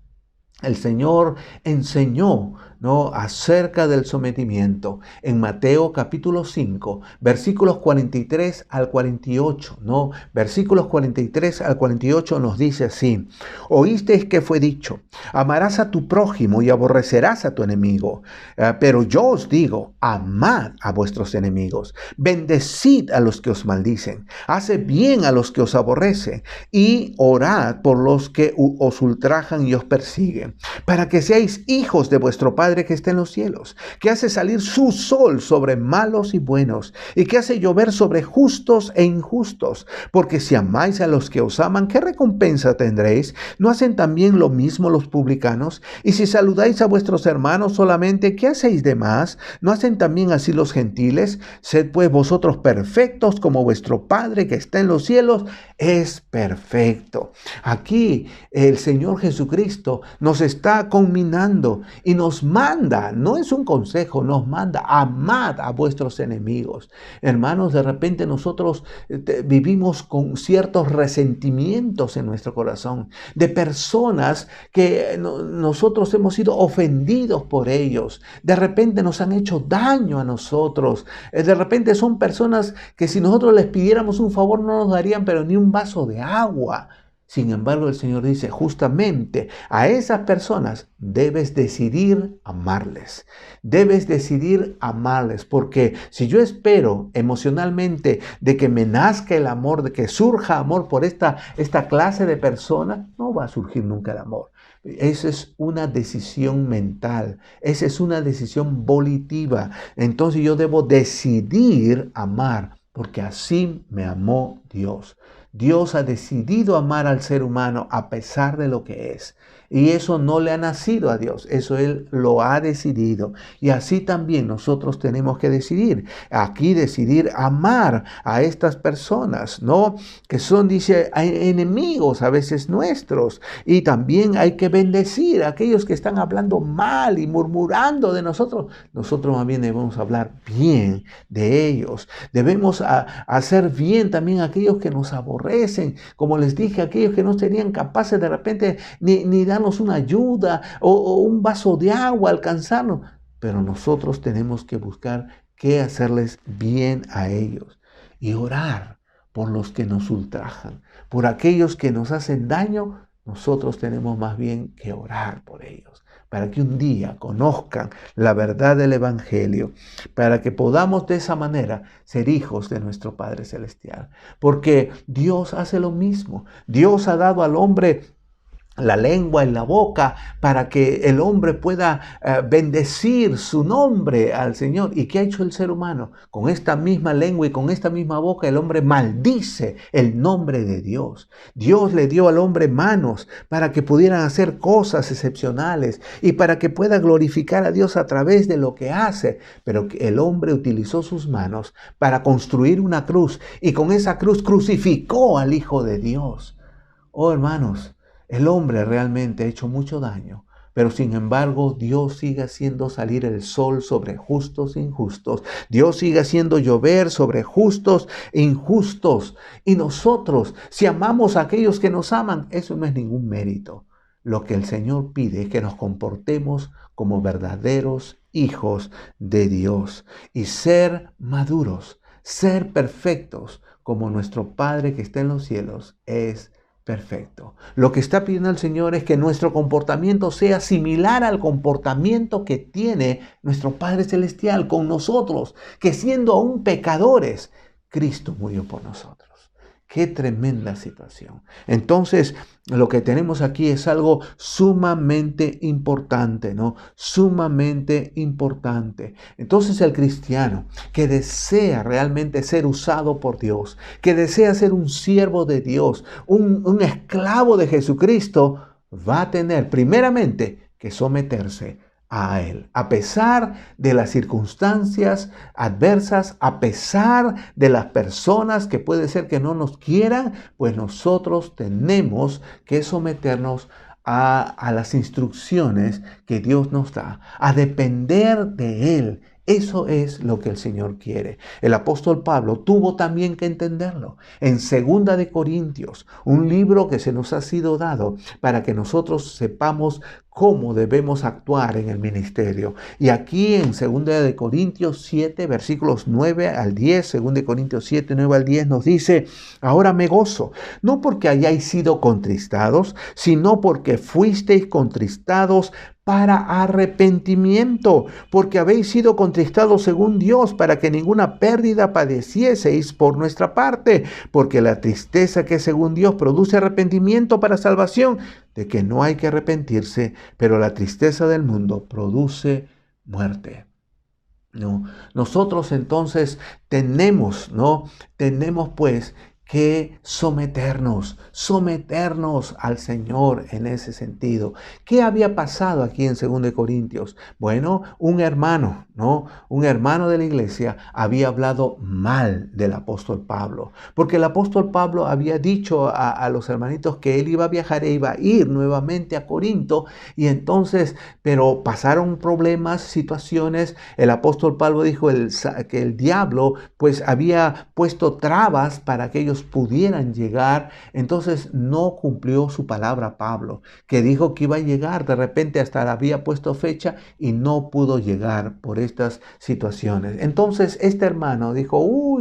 El Señor enseñó, ¿no?, acerca del sometimiento en Mateo capítulo 5, versículos 43 al 48, ¿no? Versículos 43 al 48 nos dice así: oísteis que fue dicho, amarás a tu prójimo y aborrecerás a tu enemigo. Pero yo os digo, amad a vuestros enemigos, bendecid a los que os maldicen, haced bien a los que os aborrecen y orad por los que os ultrajan y os persiguen, para que seáis hijos de vuestro Padre que está en los cielos, que hace salir su sol sobre malos y buenos, y que hace llover sobre justos e injustos. Porque si amáis a los que os aman, ¿qué recompensa tendréis? ¿No hacen también lo mismo los publicanos? Y si saludáis a vuestros hermanos solamente, ¿qué hacéis de más? ¿No hacen también así los gentiles? Sed pues vosotros perfectos, como vuestro Padre que está en los cielos es perfecto. Aquí el Señor Jesucristo nos está conminando y nos manda, no es un consejo, nos manda: amad a vuestros enemigos. Hermanos, de repente nosotros vivimos con ciertos resentimientos en nuestro corazón de personas que nosotros hemos sido ofendidos por ellos. De repente nos han hecho daño a nosotros. De repente son personas que si nosotros les pidiéramos un favor no nos darían pero ni un vaso de agua. Sin embargo, el Señor dice, justamente a esas personas debes decidir amarles. Debes decidir amarles, porque si yo espero emocionalmente de que me nazca el amor, de que surja amor por esta clase de personas, no va a surgir nunca el amor. Esa es una decisión mental, esa es una decisión volitiva. Entonces yo debo decidir amar, porque así me amó Dios. Dios ha decidido amar al ser humano a pesar de lo que es. Y eso no le ha nacido a Dios, eso Él lo ha decidido. Y así también nosotros tenemos que decidir. Aquí decidir amar a estas personas, ¿no? Que son, dice, enemigos a veces nuestros. Y también hay que bendecir a aquellos que están hablando mal y murmurando de nosotros. Nosotros más bien debemos hablar bien de ellos. Debemos hacer bien también a aquellos que nos aborrecen. Como les dije, aquellos que no serían capaces de repente ni darnos una ayuda o un vaso de agua, alcanzarnos. Pero nosotros tenemos que buscar qué hacerles bien a ellos y orar por los que nos ultrajan, por aquellos que nos hacen daño. Nosotros tenemos más bien que orar por ellos, para que un día conozcan la verdad del Evangelio, para que podamos de esa manera ser hijos de nuestro Padre Celestial. Porque Dios hace lo mismo. Dios ha dado al hombre la lengua y la boca para que el hombre pueda bendecir su nombre al Señor. ¿Y qué ha hecho el ser humano? Con esta misma lengua y con esta misma boca el hombre maldice el nombre de Dios. Dios le dio al hombre manos para que pudieran hacer cosas excepcionales y para que pueda glorificar a Dios a través de lo que hace. Pero el hombre utilizó sus manos para construir una cruz y con esa cruz crucificó al Hijo de Dios. Oh, hermanos, el hombre realmente ha hecho mucho daño, pero sin embargo Dios sigue haciendo salir el sol sobre justos e injustos. Dios sigue haciendo llover sobre justos e injustos. Y nosotros, si amamos a aquellos que nos aman, eso no es ningún mérito. Lo que el Señor pide es que nos comportemos como verdaderos hijos de Dios y ser maduros, ser perfectos, como nuestro Padre que está en los cielos es perfecto. Lo que está pidiendo el Señor es que nuestro comportamiento sea similar al comportamiento que tiene nuestro Padre Celestial con nosotros, que siendo aún pecadores, Cristo murió por nosotros. Qué tremenda situación. Entonces, lo que tenemos aquí es algo sumamente importante, ¿no? Sumamente importante. Entonces, el cristiano que desea realmente ser usado por Dios, que desea ser un siervo de Dios, un esclavo de Jesucristo, va a tener primeramente que someterse a Él, a pesar de las circunstancias adversas, a pesar de las personas que puede ser que no nos quieran, pues nosotros tenemos que someternos a las instrucciones que Dios nos da, a depender de Él. Eso es lo que el Señor quiere. El apóstol Pablo tuvo también que entenderlo. En 2 de Corintios, un libro que se nos ha sido dado para que nosotros sepamos cómo debemos actuar en el ministerio. Y aquí en 2 de Corintios 7, versículos 9 al 10, 2 de Corintios 7, 9 al 10 nos dice: ahora me gozo, no porque hayáis sido contristados, sino porque fuisteis contristados para arrepentimiento, porque habéis sido contristados según Dios, para que ninguna pérdida padecieseis por nuestra parte, porque la tristeza que según Dios produce arrepentimiento para salvación, de que no hay que arrepentirse, pero la tristeza del mundo produce muerte. No, nosotros entonces tenemos pues que someternos al Señor en ese sentido. ¿Qué había pasado aquí en 2 de Corintios? Bueno, un hermano de la iglesia había hablado mal del apóstol Pablo, porque el apóstol Pablo había dicho a los hermanitos que él iba a viajar e iba a ir nuevamente a Corinto, y entonces, pero pasaron problemas, situaciones. El apóstol Pablo dijo que el diablo pues había puesto trabas para que ellos pudieran llegar. Entonces no cumplió su palabra Pablo, que dijo que iba a llegar. De repente hasta había puesto fecha y no pudo llegar por estas situaciones. Entonces este hermano dijo: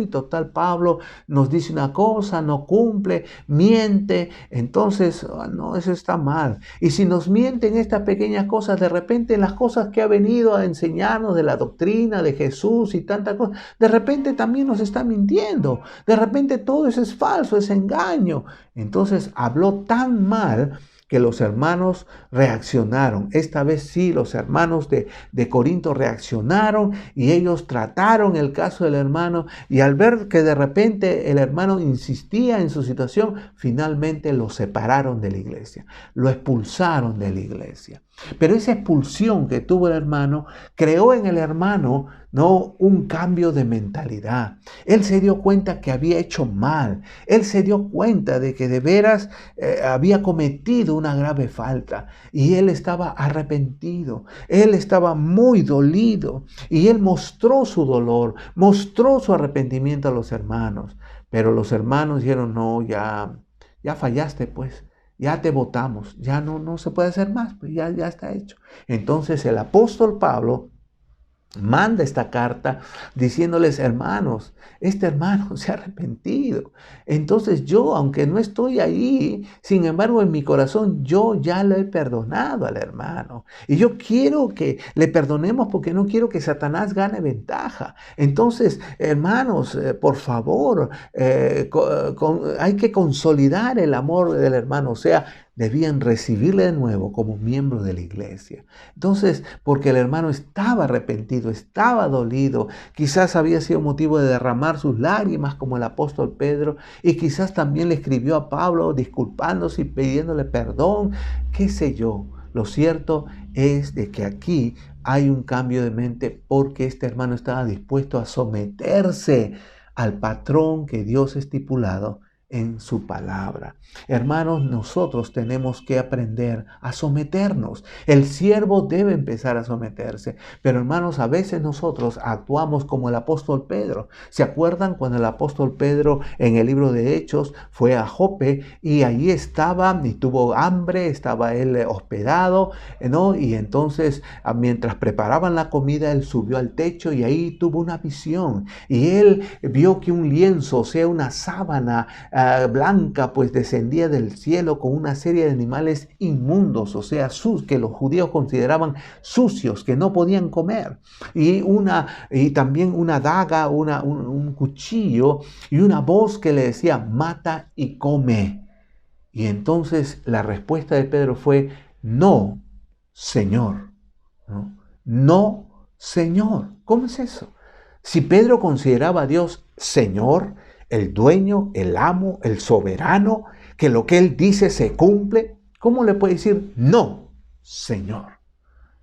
total, Pablo nos dice una cosa, no cumple, miente. Entonces, no, eso está mal. Y si nos mienten estas pequeñas cosas, de repente las cosas que ha venido a enseñarnos de la doctrina de Jesús y tantas cosas, de repente también nos está mintiendo. De repente todo eso es falso, es engaño. Entonces habló tan mal que los hermanos reaccionaron. Esta vez sí, los hermanos de Corinto reaccionaron y ellos trataron el caso del hermano, y al ver que de repente el hermano insistía en su situación, finalmente lo separaron de la iglesia, lo expulsaron de la iglesia. Pero esa expulsión que tuvo el hermano creó en el hermano un cambio de mentalidad. Él se dio cuenta que había hecho mal. Él se dio cuenta de que de veras había cometido una grave falta, y él estaba arrepentido. Él estaba muy dolido, y él mostró su dolor, mostró su arrepentimiento a los hermanos. Pero los hermanos dijeron: no, ya fallaste, pues. Ya te votamos, ya no se puede hacer más, pues ya está hecho. Entonces el apóstol Pablo manda esta carta diciéndoles: hermanos, este hermano se ha arrepentido. Entonces yo, aunque no estoy ahí, sin embargo en mi corazón yo ya le he perdonado al hermano. Y yo quiero que le perdonemos porque no quiero que Satanás gane ventaja. Entonces, hermanos, por favor, hay que consolidar el amor del hermano. O sea, debían recibirle de nuevo como miembro de la iglesia. Entonces, porque el hermano estaba arrepentido, estaba dolido, quizás había sido motivo de derramar sus lágrimas como el apóstol Pedro, y quizás también le escribió a Pablo disculpándose y pidiéndole perdón, qué sé yo. Lo cierto es de que aquí hay un cambio de mente, porque este hermano estaba dispuesto a someterse al patrón que Dios ha estipulado en su palabra. Hermanos, nosotros tenemos que aprender a someternos. El siervo debe empezar a someterse. Pero hermanos, a veces nosotros actuamos como el apóstol Pedro. ¿Se acuerdan cuando el apóstol Pedro en el libro de Hechos fue a Jope y allí estaba y tuvo hambre, estaba él hospedado, ¿no? Y entonces mientras preparaban la comida, él subió al techo y ahí tuvo una visión. Y él vio que un lienzo, o sea, una sábana blanca pues descendía del cielo con una serie de animales inmundos, o sea, que los judíos consideraban sucios, que no podían comer. Y también una daga, un cuchillo y una voz que le decía, mata y come. Y entonces la respuesta de Pedro fue, no, Señor. No, no, Señor. ¿Cómo es eso? Si Pedro consideraba a Dios Señor, el dueño, el amo, el soberano, que lo que él dice se cumple, ¿cómo le puede decir no, Señor?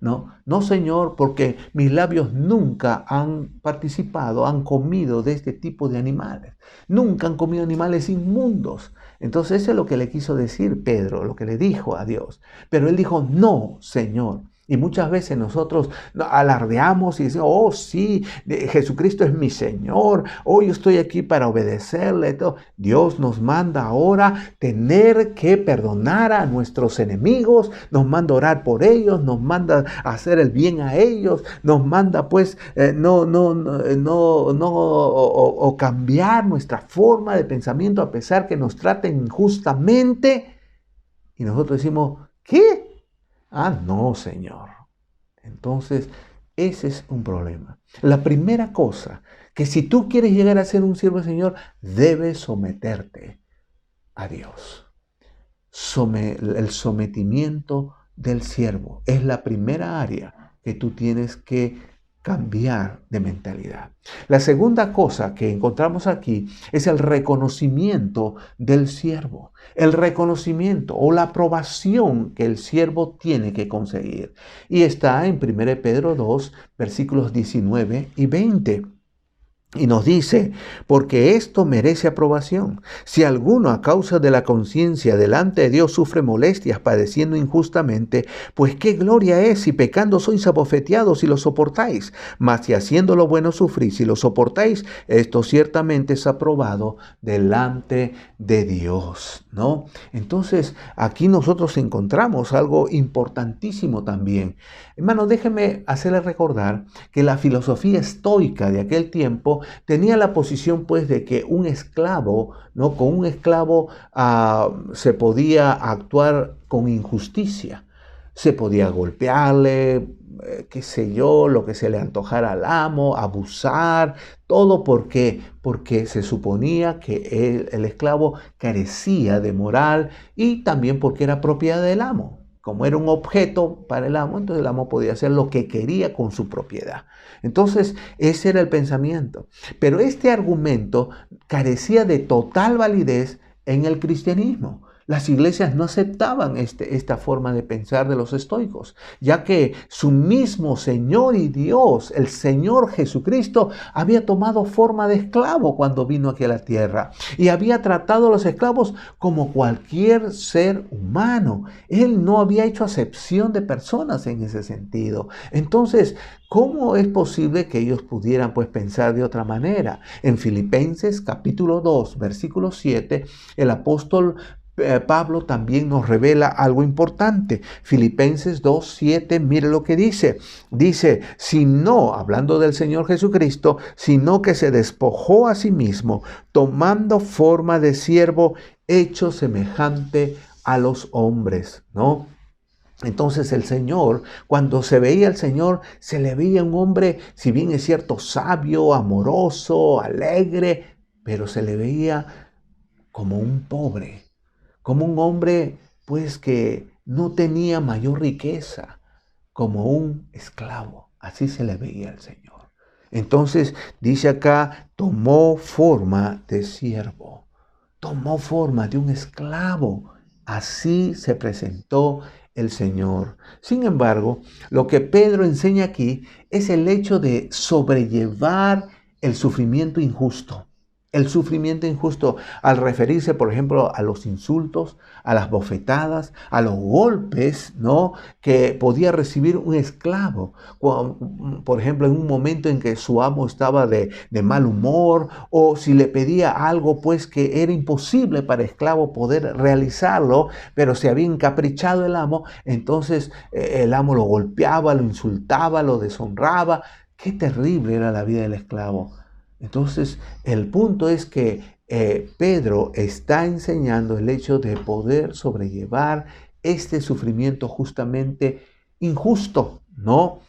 No, no, Señor, porque mis labios nunca han participado, han comido de este tipo de animales. Nunca han comido animales inmundos. Entonces eso es lo que le quiso decir Pedro, lo que le dijo a Dios. Pero él dijo, no, Señor. Y muchas veces nosotros alardeamos y decimos, oh sí, Jesucristo es mi Señor, oh yo estoy aquí para obedecerle. Todo. Dios nos manda ahora tener que perdonar a nuestros enemigos, nos manda orar por ellos, nos manda hacer el bien a ellos, nos manda pues o cambiar nuestra forma de pensamiento a pesar que nos traten injustamente. Y nosotros decimos, ¿qué? Ah, no, Señor. Entonces, ese es un problema. La primera cosa, que si tú quieres llegar a ser un siervo del Señor, debes someterte a Dios. El sometimiento del siervo es la primera área que tú tienes que cambiar de mentalidad. La segunda cosa que encontramos aquí es el reconocimiento del siervo. El reconocimiento o la aprobación que el siervo tiene que conseguir. Y está en 1 Pedro 2, versículos 19 y 20. Y nos dice, porque esto merece aprobación. Si alguno a causa de la conciencia delante de Dios sufre molestias padeciendo injustamente, pues qué gloria es si pecando sois abofeteados y lo soportáis. Mas si haciendo lo bueno sufrís y lo soportáis, esto ciertamente es aprobado delante de Dios, ¿no? Entonces, aquí nosotros encontramos algo importantísimo también. Hermano, déjeme hacerle recordar que la filosofía estoica de aquel tiempo tenía la posición pues de que un esclavo, ¿no? Con un esclavo se podía actuar con injusticia. Se podía golpearle, qué sé yo, lo que se le antojara al amo, abusar, todo porque se suponía que el esclavo carecía de moral y también porque era propiedad del amo. Como era un objeto para el amo, entonces el amo podía hacer lo que quería con su propiedad. Entonces, ese era el pensamiento. Pero este argumento carecía de total validez en el cristianismo. Las iglesias no aceptaban esta forma de pensar de los estoicos, ya que su mismo Señor y Dios, el Señor Jesucristo, había tomado forma de esclavo cuando vino aquí a la tierra y había tratado a los esclavos como cualquier ser humano. Él no había hecho acepción de personas en ese sentido. Entonces, ¿cómo es posible que ellos pudieran pues pensar de otra manera? En Filipenses capítulo 2, versículo 7, el apóstol Pablo también nos revela algo importante. Filipenses 2:7, mire lo que dice. Dice, sino, hablando del Señor Jesucristo, sino que se despojó a sí mismo, tomando forma de siervo, hecho semejante a los hombres, ¿no? Entonces el Señor, cuando se veía al Señor, se le veía un hombre, si bien es cierto, sabio, amoroso, alegre, pero se le veía como un pobre. Como un hombre, pues, que no tenía mayor riqueza, como un esclavo. Así se le veía al Señor. Entonces, dice acá, tomó forma de siervo. Tomó forma de un esclavo. Así se presentó el Señor. Sin embargo, lo que Pedro enseña aquí es el hecho de sobrellevar el sufrimiento injusto. El sufrimiento injusto al referirse, por ejemplo, a los insultos, a las bofetadas, a los golpes, ¿no?, que podía recibir un esclavo. Por ejemplo, en un momento en que su amo estaba de mal humor o si le pedía algo, pues que era imposible para el esclavo poder realizarlo, pero se había encaprichado el amo, entonces el amo lo golpeaba, lo insultaba, lo deshonraba. Qué terrible era la vida del esclavo. Entonces, el punto es que Pedro está enseñando el hecho de poder sobrellevar este sufrimiento justamente injusto, ¿no?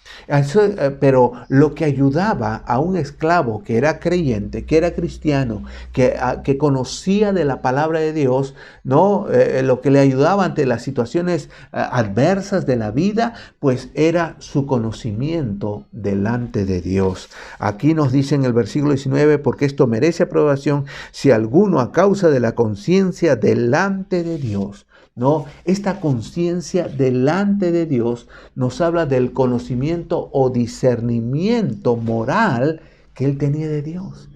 Pero lo que ayudaba a un esclavo que era creyente, que era cristiano, que conocía de la palabra de Dios, ¿no? Lo que le ayudaba ante las situaciones adversas de la vida, pues era su conocimiento delante de Dios. Aquí nos dice en el versículo 19, porque esto merece aprobación si alguno a causa de la conciencia delante de Dios, ¿no? Esta conciencia delante de Dios nos habla del conocimiento o discernimiento moral que él tenía de Dios.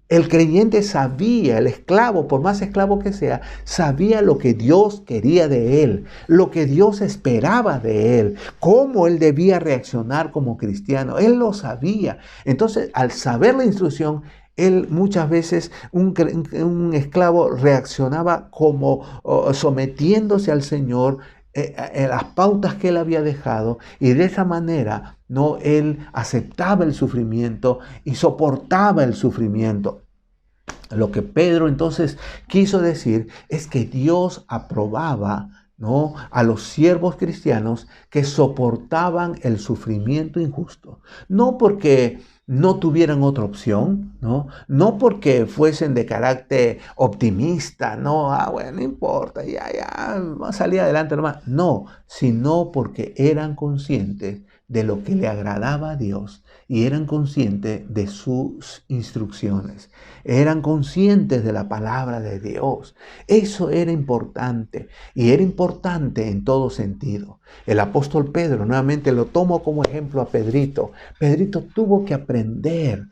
El creyente sabía, el esclavo, por más esclavo que sea, sabía lo que Dios quería de él, lo que Dios esperaba de él, cómo él debía reaccionar como cristiano. Él lo sabía. Entonces, al saber la instrucción, él muchas veces, un esclavo reaccionaba como sometiéndose al Señor, las pautas que él había dejado, y de esa manera, ¿no? Él aceptaba el sufrimiento y soportaba el sufrimiento. Lo que Pedro entonces quiso decir es que Dios aprobaba, ¿no?, a los siervos cristianos que soportaban el sufrimiento injusto, no porque no tuvieran otra opción, no porque fuesen de carácter optimista, bueno, no importa, ya, va a salir adelante nomás, no, sino porque eran conscientes de lo que le agradaba a Dios y eran conscientes de sus instrucciones, eran conscientes de la palabra de Dios. Eso era importante, y era importante en todo sentido. El apóstol Pedro, nuevamente lo tomo como ejemplo a Pedrito. Pedrito tuvo que aprender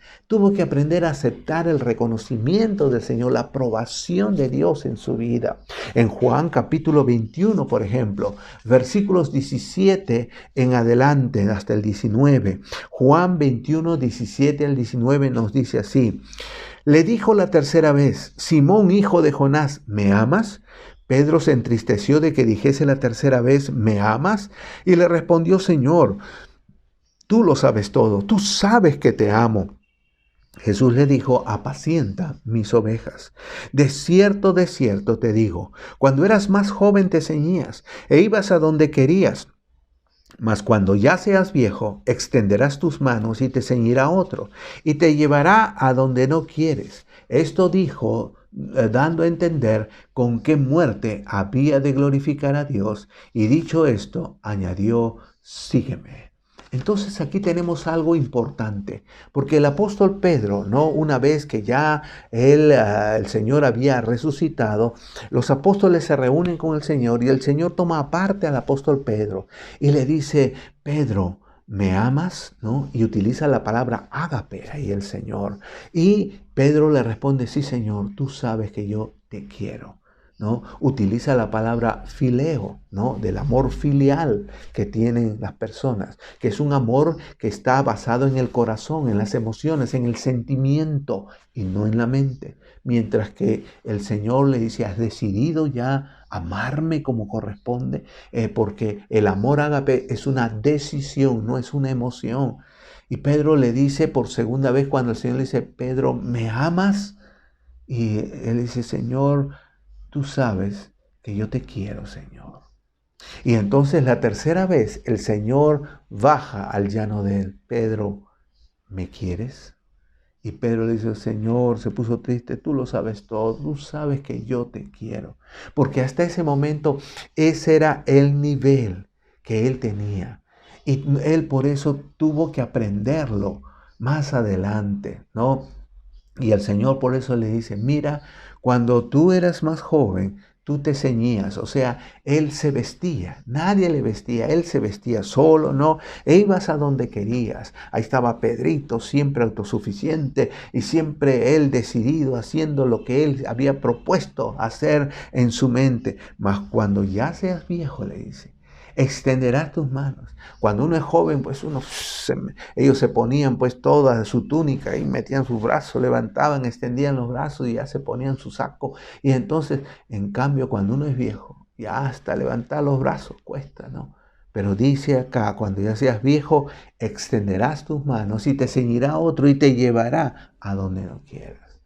a aceptar el reconocimiento del Señor, la aprobación de Dios en su vida. En Juan capítulo 21, por ejemplo, versículos 17 en adelante hasta el 19. Juan 21, 17 al 19 nos dice así: le dijo la tercera vez: Simón, hijo de Jonás, ¿me amas? Pedro se entristeció de que dijese la tercera vez: ¿me amas? Y le respondió: Señor, tú lo sabes todo, tú sabes que te amo. Jesús le dijo: apacienta mis ovejas. De cierto te digo, cuando eras más joven te ceñías e ibas a donde querías. Mas cuando ya seas viejo, extenderás tus manos y te ceñirá otro, y te llevará a donde no quieres. Esto dijo, dando a entender con qué muerte había de glorificar a Dios. Y dicho esto, añadió: sígueme. Entonces aquí tenemos algo importante, porque el apóstol Pedro, ¿no?, una vez que ya el Señor había resucitado, los apóstoles se reúnen con el Señor y el Señor toma aparte al apóstol Pedro y le dice: Pedro, ¿me amas? ¿No? Y utiliza la palabra ágape ahí el Señor. Y Pedro le responde: sí, Señor, tú sabes que yo te quiero, ¿no? Utiliza la palabra fileo, ¿no?, del amor filial que tienen las personas, que es un amor que está basado en el corazón, en las emociones, en el sentimiento y no en la mente. Mientras que el Señor le dice: has decidido ya amarme como corresponde, porque el amor ágape es una decisión, no es una emoción. Y Pedro le dice por segunda vez, cuando el Señor le dice: Pedro, ¿me amas? Y él dice: Señor, tú sabes que yo te quiero, Señor. Y entonces la tercera vez el Señor baja al llano de él: Pedro, ¿me quieres? Y Pedro le dice: Señor, se puso triste, tú lo sabes todo, tú sabes que yo te quiero. Porque hasta ese momento ese era el nivel que él tenía. Y él por eso tuvo que aprenderlo más adelante, ¿no? Y el Señor por eso le dice: mira, cuando tú eras más joven, tú te ceñías, o sea, él se vestía, nadie le vestía, él se vestía solo, ¿no? E ibas a donde querías. Ahí estaba Pedrito, siempre autosuficiente y siempre él decidido, haciendo lo que él había propuesto hacer en su mente. Mas cuando ya seas viejo, le dice, extenderás tus manos. Cuando uno es joven, pues ellos se ponían pues toda su túnica y metían sus brazos, levantaban, extendían los brazos y ya se ponían su saco. Y entonces, en cambio, cuando uno es viejo, ya hasta levantar los brazos cuesta, ¿no? Pero dice acá: cuando ya seas viejo, extenderás tus manos y te ceñirá otro y te llevará a donde no quieras.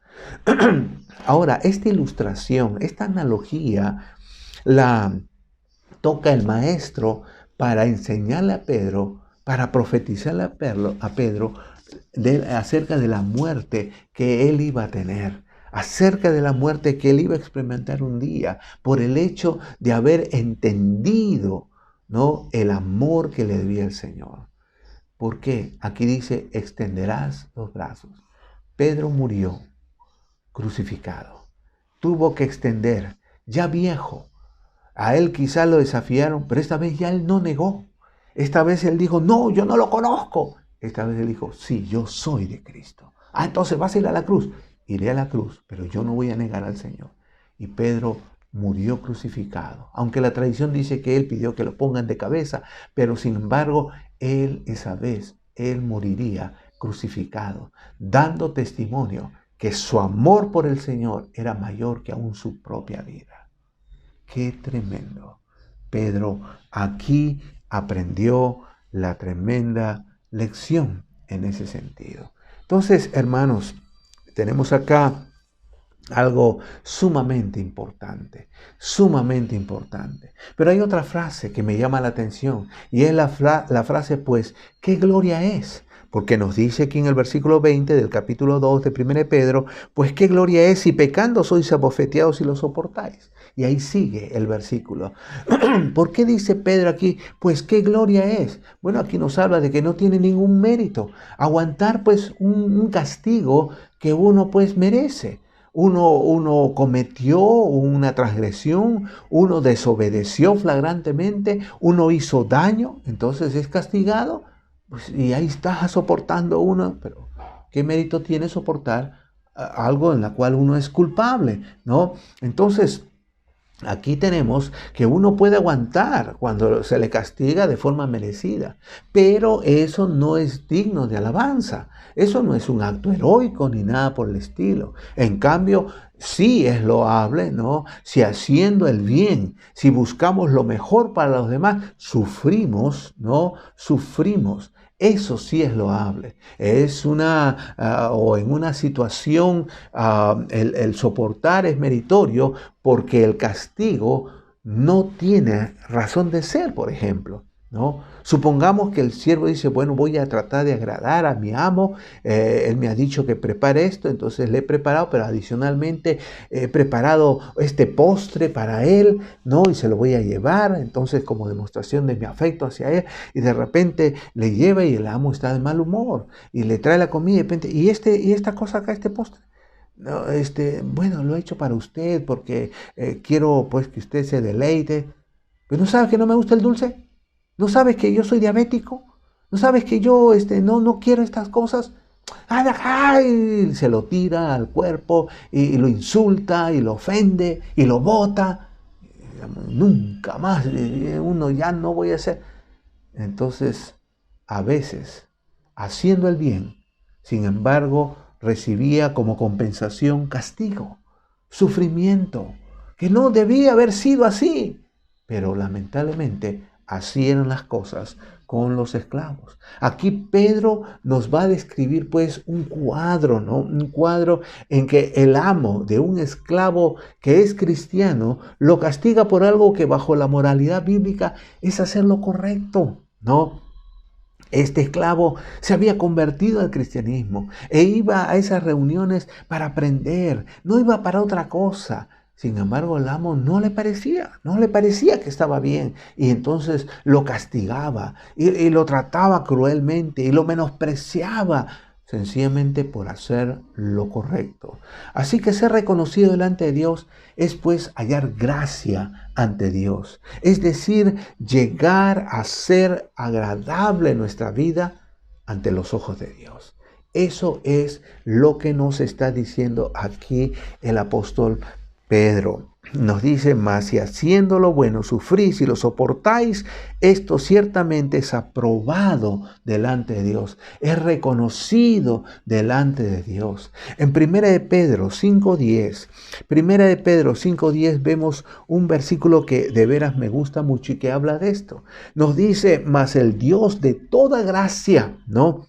Ahora, esta ilustración, esta analogía, la toca el maestro para enseñarle a Pedro, para profetizarle a Pedro acerca de la muerte que él iba a tener, acerca de la muerte que él iba a experimentar un día, por el hecho de haber entendido, ¿no?, el amor que le debía el Señor. ¿Por qué? Aquí dice, extenderás los brazos. Pedro murió crucificado. Tuvo que extender, ya viejo. A él quizá lo desafiaron, pero esta vez ya él no negó. Esta vez él dijo, no, yo no lo conozco. Esta vez él dijo, sí, yo soy de Cristo. Entonces vas a ir a la cruz. Iré a la cruz, pero yo no voy a negar al Señor. Y Pedro murió crucificado. Aunque la tradición dice que él pidió que lo pongan de cabeza, pero sin embargo, esa vez, él moriría crucificado, dando testimonio que su amor por el Señor era mayor que aún su propia vida. ¡Qué tremendo! Pedro aquí aprendió la tremenda lección en ese sentido. Entonces, hermanos, tenemos acá algo sumamente importante. Pero hay otra frase que me llama la atención y es la frase, pues, ¿qué gloria es? Porque nos dice aquí en el versículo 20 del capítulo 2 de 1 Pedro, pues qué gloria es si pecando sois abofeteados y lo soportáis. Y ahí sigue el versículo. ¿Por qué dice Pedro aquí, pues qué gloria es? Bueno, aquí nos habla de que no tiene ningún mérito. Aguantar pues un castigo que uno pues merece. Uno cometió una transgresión, uno desobedeció flagrantemente, uno hizo daño, entonces es castigado. Pues, y ahí está soportando uno, pero ¿qué mérito tiene soportar algo en la cual uno es culpable, ¿no? Entonces, aquí tenemos que uno puede aguantar cuando se le castiga de forma merecida, pero eso no es digno de alabanza. Eso no es un acto heroico ni nada por el estilo. En cambio, sí es loable, ¿no? Si haciendo el bien, si buscamos lo mejor para los demás, sufrimos, ¿no? Sufrimos. Eso sí es loable. Es o en una situación el soportar es meritorio porque el castigo no tiene razón de ser, por ejemplo, ¿no? Supongamos que el siervo dice, bueno, voy a tratar de agradar a mi amo, él me ha dicho que prepare esto, entonces le he preparado, pero adicionalmente he preparado este postre para él, ¿no? Y se lo voy a llevar, entonces como demostración de mi afecto hacia él, y de repente le lleva y el amo está de mal humor, y le trae la comida, y de repente, y esta cosa acá, este postre. No, bueno, lo he hecho para usted porque quiero pues que usted se deleite, pero ¿no sabe que no me gusta el dulce? ¿No sabes que yo soy diabético? ¿No sabes que yo no quiero estas cosas? ¡Ay! Se lo tira al cuerpo y lo insulta y lo ofende y lo bota. Nunca más, uno ya no voy a hacer. Entonces, a veces, haciendo el bien, sin embargo, recibía como compensación castigo, sufrimiento, que no debía haber sido así. Pero lamentablemente, así eran las cosas con los esclavos. Aquí Pedro nos va a describir pues un cuadro, ¿no? Un cuadro en que el amo de un esclavo que es cristiano lo castiga por algo que bajo la moralidad bíblica es hacer lo correcto, ¿no? Este esclavo se había convertido al cristianismo e iba a esas reuniones para aprender, no iba para otra cosa. Sin embargo, el amo no le parecía que estaba bien y entonces lo castigaba y lo trataba cruelmente y lo menospreciaba sencillamente por hacer lo correcto. Así que ser reconocido delante de Dios es pues hallar gracia ante Dios. Es decir, llegar a ser agradable en nuestra vida ante los ojos de Dios. Eso es lo que nos está diciendo aquí el apóstol Pedro. Nos dice, mas si haciendo lo bueno sufrís y lo soportáis, esto ciertamente es aprobado delante de Dios, es reconocido delante de Dios. En 1 de Pedro 5:10 vemos un versículo que de veras me gusta mucho y que habla de esto. Nos dice, mas el Dios de toda gracia, ¿no?,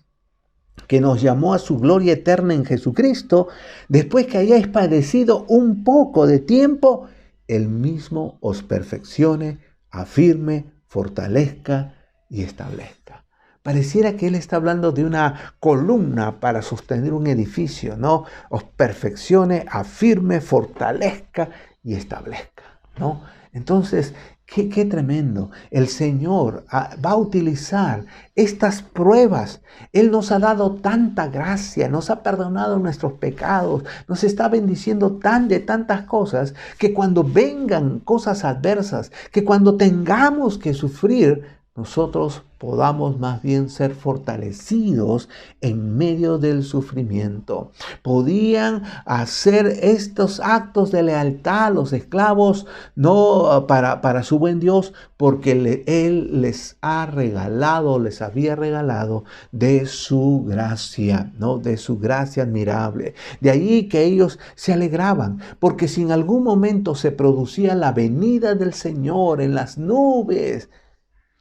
que nos llamó a su gloria eterna en Jesucristo, después que hayáis padecido un poco de tiempo, Él mismo os perfeccione, afirme, fortalezca y establezca. Pareciera que Él está hablando de una columna para sostener un edificio, ¿no? Os perfeccione, afirme, fortalezca y establezca, ¿no? Entonces, qué tremendo. El Señor va a utilizar estas pruebas. Él nos ha dado tanta gracia, nos ha perdonado nuestros pecados, nos está bendiciendo de tantas cosas, que cuando vengan cosas adversas, que cuando tengamos que sufrir, nosotros podamos más bien ser fortalecidos en medio del sufrimiento. Podían hacer estos actos de lealtad los esclavos, no para su buen Dios, porque Él les había regalado de su gracia, ¿no? De su gracia admirable. De ahí que ellos se alegraban, porque si en algún momento se producía la venida del Señor en las nubes,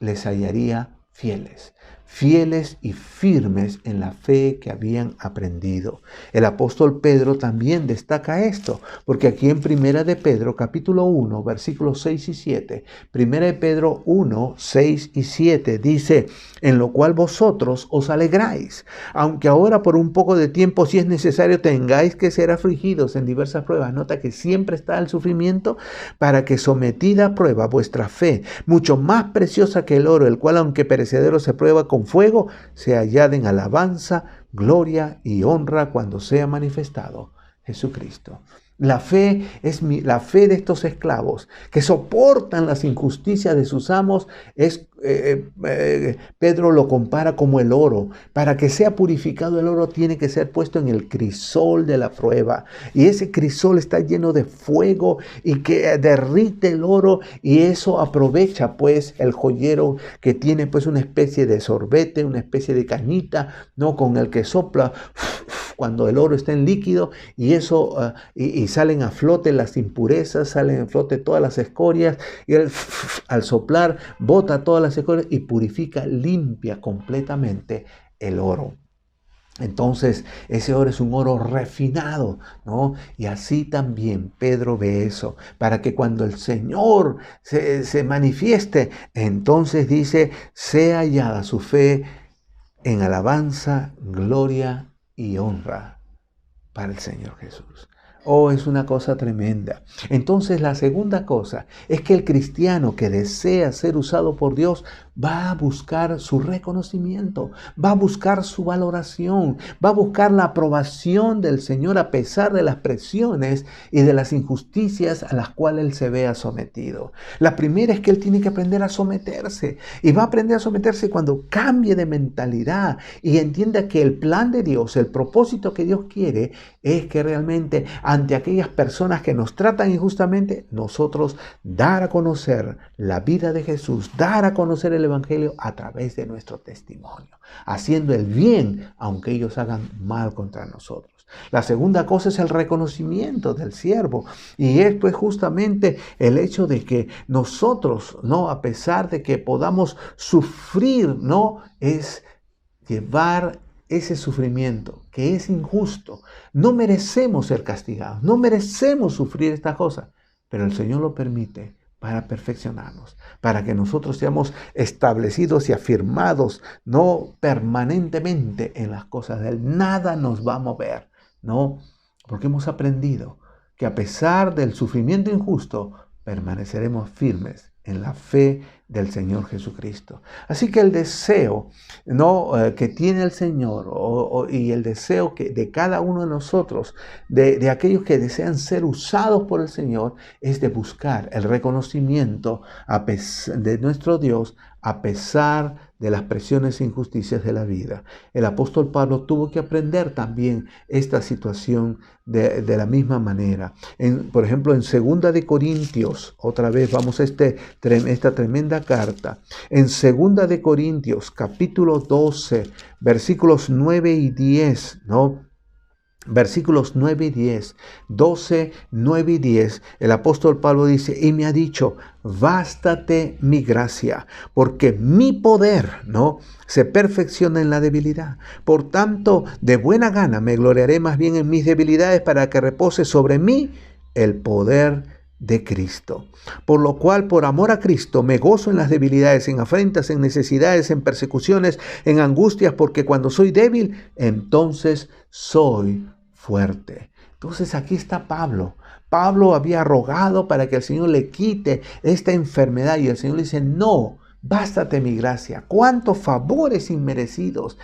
les hallaría fieles y firmes en la fe que habían aprendido. El apóstol Pedro también destaca esto, porque aquí en Primera de Pedro, capítulo 1, versículos 6 y 7, Primera de Pedro 1, 6 y 7, dice: en lo cual vosotros os alegráis, aunque ahora por un poco de tiempo, si es necesario, tengáis que ser afligidos en diversas pruebas. Nota que siempre está el sufrimiento, para que sometida a prueba vuestra fe, mucho más preciosa que el oro, el cual aunque perecedero se prueba con fuego, se hallada en alabanza, gloria y honra cuando sea manifestado Jesucristo. La fe es la fe de estos esclavos que soportan las injusticias de sus amos. Pedro lo compara como el oro. Para que sea purificado el oro, tiene que ser puesto en el crisol de la prueba. Y ese crisol está lleno de fuego y que derrite el oro, y eso aprovecha pues el joyero, que tiene pues una especie de sorbete, una especie de cañita, ¿no? Con el que sopla cuando el oro está en líquido, y eso y salen a flote las impurezas, salen a flote todas las escorias, y él, al soplar, bota todas las escorias y purifica, limpia completamente el oro. Entonces, ese oro es un oro refinado, ¿no? Y así también Pedro ve eso, para que cuando el Señor se manifieste, entonces dice, sea hallada su fe en alabanza, gloria y honra para el Señor Jesús. Oh, es una cosa tremenda. Entonces, la segunda cosa es que el cristiano que desea ser usado por Dios va a buscar su reconocimiento, va a buscar su valoración, va a buscar la aprobación del Señor a pesar de las presiones y de las injusticias a las cuales él se vea sometido. La primera es que él tiene que aprender a someterse, y va a aprender a someterse cuando cambie de mentalidad y entienda que el plan de Dios, el propósito que Dios quiere, es que realmente ante aquellas personas que nos tratan injustamente, nosotros dar a conocer la vida de Jesús, dar a conocer el Evangelio a través de nuestro testimonio, haciendo el bien aunque ellos hagan mal contra nosotros. La segunda cosa es el reconocimiento del siervo, y es pues justamente el hecho de que nosotros, ¿no? A pesar de que podamos sufrir, ¿no? Es llevar ese sufrimiento que es injusto. No merecemos ser castigados, no merecemos sufrir esta cosa, pero el Señor lo permite para perfeccionarnos, para que nosotros seamos establecidos y afirmados, no permanentemente en las cosas de Él. Nada nos va a mover, ¿no? Porque hemos aprendido que a pesar del sufrimiento injusto, permaneceremos firmes en la fe del Señor Jesucristo. Así que el deseo, ¿no? Que tiene el Señor y el deseo de cada uno de nosotros, de aquellos que desean ser usados por el Señor, es de buscar el reconocimiento de nuestro Dios a pesar de las presiones e injusticias de la vida. El apóstol Pablo tuvo que aprender también esta situación de la misma manera. Por ejemplo, en 2 de Corintios, otra vez vamos a esta tremenda carta. En 2 de Corintios, capítulo 12, versículos 9 y 10, ¿no? versículos 9 y 10, 12, 9 y 10, el apóstol Pablo dice, y me ha dicho, bástate mi gracia, porque mi poder, ¿no?, se perfecciona en la debilidad. Por tanto, de buena gana me gloriaré más bien en mis debilidades para que repose sobre mí el poder de Cristo. Por lo cual, por amor a Cristo, me gozo en las debilidades, en afrentas, en necesidades, en persecuciones, en angustias, porque cuando soy débil, entonces soy fuerte. Entonces aquí está Pablo. Pablo había rogado para que el Señor le quite esta enfermedad y el Señor le dice, no, bástate mi gracia. Cuántos favores inmerecidos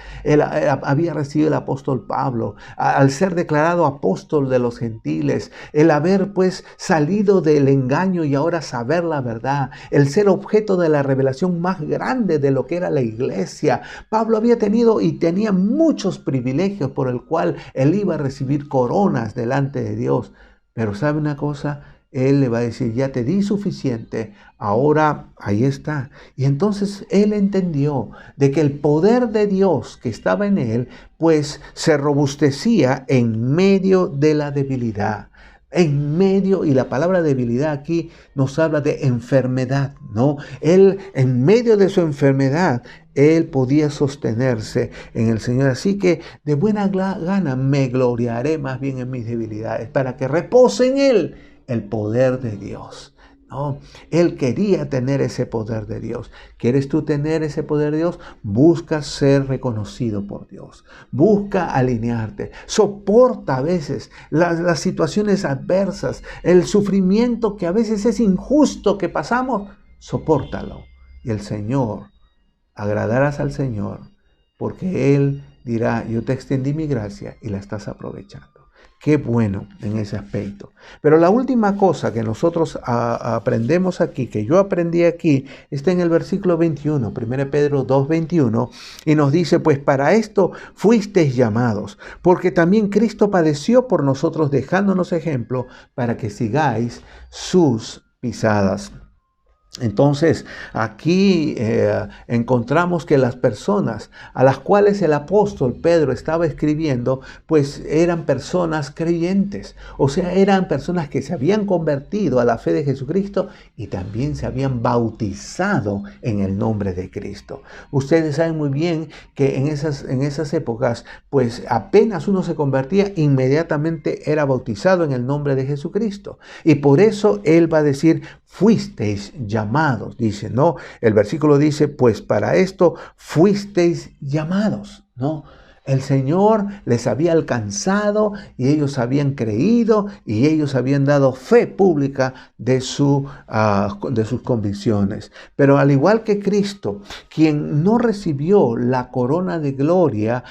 había recibido el apóstol Pablo al ser declarado apóstol de los gentiles, el haber pues salido del engaño y ahora saber la verdad, el ser objeto de la revelación más grande de lo que era la iglesia. Pablo había tenido y tenía muchos privilegios por el cual él iba a recibir coronas delante de Dios. Pero ¿sabe una cosa? Él le va a decir, ya te di suficiente, ahora ahí está. Y entonces él entendió de que el poder de Dios que estaba en él, pues se robustecía en medio de la debilidad. En medio, y la palabra debilidad aquí nos habla de enfermedad, ¿no? Él, en medio de su enfermedad, él podía sostenerse en el Señor. Así que de buena gana me gloriaré más bien en mis debilidades, para que repose en él el poder de Dios, ¿no? Él quería tener ese poder de Dios. ¿Quieres tú tener ese poder de Dios? Busca ser reconocido por Dios. Busca alinearte. Soporta a veces las situaciones adversas, el sufrimiento que a veces es injusto que pasamos. Sopórtalo. Y el Señor, agradarás al Señor, porque Él dirá, yo te extendí mi gracia y la estás aprovechando. Qué bueno en ese aspecto. Pero la última cosa que nosotros aprendemos aquí, que yo aprendí aquí, está en el versículo 21, 1 Pedro 2:21, y nos dice, pues para esto fuisteis llamados, porque también Cristo padeció por nosotros, dejándonos ejemplo para que sigáis sus pisadas. Entonces, aquí encontramos que las personas a las cuales el apóstol Pedro estaba escribiendo, pues eran personas creyentes. O sea, eran personas que se habían convertido a la fe de Jesucristo y también se habían bautizado en el nombre de Cristo. Ustedes saben muy bien que en esas épocas, pues apenas uno se convertía, inmediatamente era bautizado en el nombre de Jesucristo. Y por eso él va a decir, fuisteis llamados, dice, ¿no? El versículo dice, pues para esto fuisteis llamados, ¿no? El Señor les había alcanzado y ellos habían creído y ellos habían dado fe pública de sus convicciones. Pero al igual que Cristo, quien no recibió la corona de gloria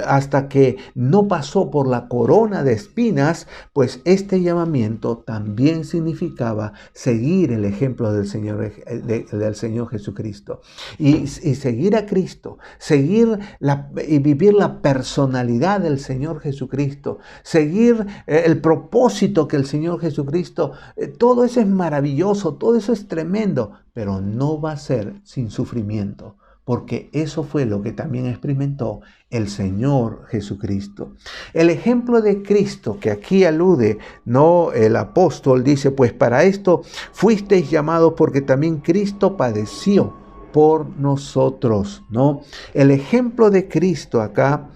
hasta que no pasó por la corona de espinas, pues este llamamiento también significaba seguir el ejemplo del Señor Jesucristo. Y seguir a Cristo, seguir y vivir la personalidad del Señor Jesucristo, seguir el propósito que el Señor Jesucristo, todo eso es maravilloso, todo eso es tremendo, pero no va a ser sin sufrimiento, porque eso fue lo que también experimentó el Señor Jesucristo. El ejemplo de Cristo que aquí alude, no, el apóstol dice, pues para esto fuisteis llamados porque también Cristo padeció por nosotros, ¿no? El ejemplo de Cristo acá,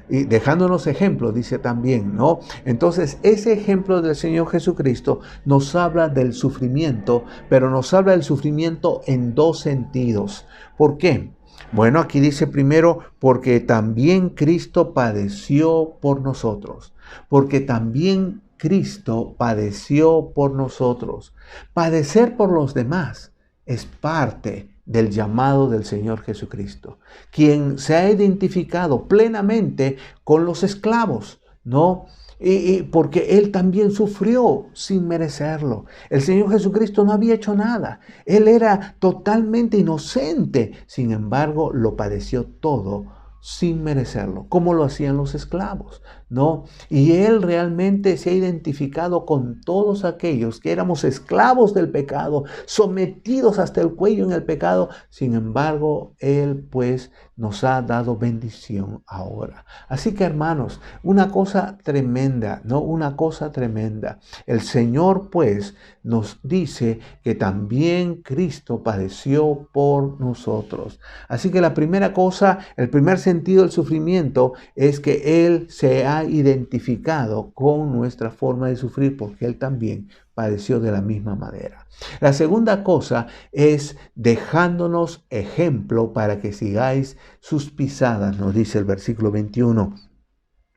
y dejándonos ejemplo, dice también, ¿no? Entonces, ese ejemplo del Señor Jesucristo nos habla del sufrimiento, pero nos habla del sufrimiento en dos sentidos. ¿Por qué? Bueno, aquí dice primero, porque también Cristo padeció por nosotros. Porque también Cristo padeció por nosotros. Padecer por los demás es parte del llamado del Señor Jesucristo, quien se ha identificado plenamente con los esclavos, ¿no? Y porque Él también sufrió sin merecerlo. El Señor Jesucristo no había hecho nada. Él era totalmente inocente. Sin embargo, lo padeció todo sin merecerlo, como lo hacían los esclavos, ¿no? Y Él realmente se ha identificado con todos aquellos que éramos esclavos del pecado, sometidos hasta el cuello en el pecado. Sin embargo, Él pues nos ha dado bendición ahora. Así que, hermanos, una cosa tremenda, ¿no? Una cosa tremenda. El Señor pues nos dice que también Cristo padeció por nosotros. Así que la primera cosa, el primer sentido del sufrimiento es que Él se ha identificado con nuestra forma de sufrir, porque Él también padeció de la misma manera. La segunda cosa es dejándonos ejemplo para que sigáis sus pisadas, nos dice el versículo 21.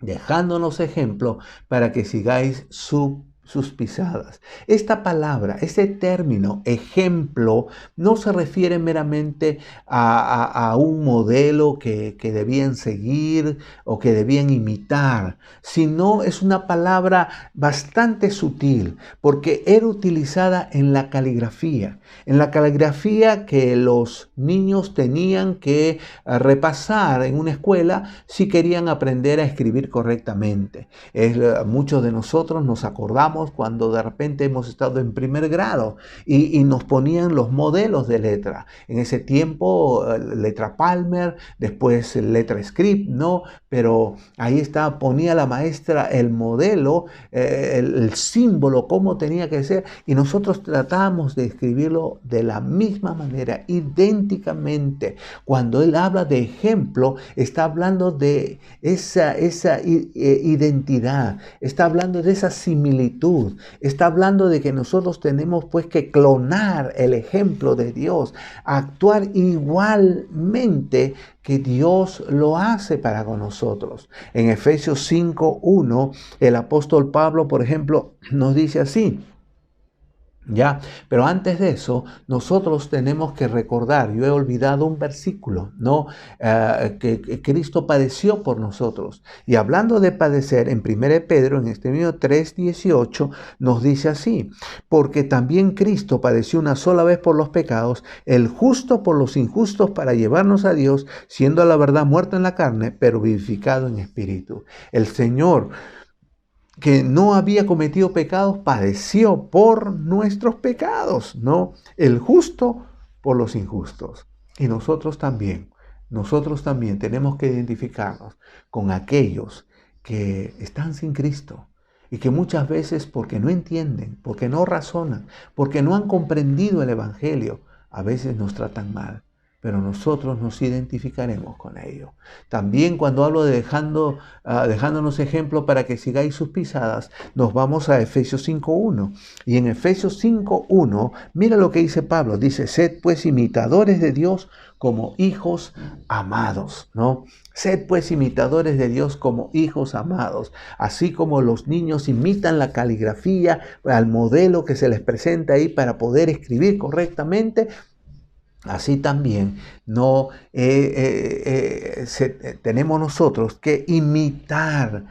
Dejándonos ejemplo para que sigáis sus pisadas. Esta palabra, este término, ejemplo, no se refiere meramente a un modelo que debían seguir o que debían imitar, sino es una palabra bastante sutil, porque era utilizada en la caligrafía que los niños tenían que repasar en una escuela si querían aprender a escribir correctamente. Muchos de nosotros nos acordamos cuando de repente hemos estado en primer grado y nos ponían los modelos de letra. En ese tiempo, letra Palmer, después letra Script, ¿no? Pero ahí ponía la maestra el modelo, el símbolo, cómo tenía que ser, y nosotros tratábamos de escribirlo de la misma manera, idénticamente. Cuando él habla de ejemplo, está hablando de esa identidad, está hablando de esa similitud, está hablando de que nosotros tenemos pues que clonar el ejemplo de Dios, actuar igualmente que Dios lo hace para con nosotros. En Efesios 5:1, el apóstol Pablo, por ejemplo, nos dice así. Ya, pero antes de eso, nosotros tenemos que recordar, yo he olvidado un versículo, ¿no? Que Cristo padeció por nosotros. Y hablando de padecer, en 1 Pedro, en este mismo 3:18, nos dice así: porque también Cristo padeció una sola vez por los pecados, el justo por los injustos, para llevarnos a Dios, siendo a la verdad muerto en la carne, pero vivificado en espíritu. El Señor, que no había cometido pecados, padeció por nuestros pecados, ¿no? El justo por los injustos. Y nosotros también tenemos que identificarnos con aquellos que están sin Cristo y que muchas veces, porque no entienden, porque no razonan, porque no han comprendido el Evangelio, a veces nos tratan mal. Pero nosotros nos identificaremos con ello. También cuando hablo de dejándonos ejemplo para que sigáis sus pisadas, nos vamos a Efesios 5:1. Y en Efesios 5:1, mira lo que dice Pablo. Dice: sed pues imitadores de Dios como hijos amados, ¿no? Sed pues imitadores de Dios como hijos amados. Así como los niños imitan la caligrafía al modelo que se les presenta ahí para poder escribir correctamente, así también tenemos nosotros que imitar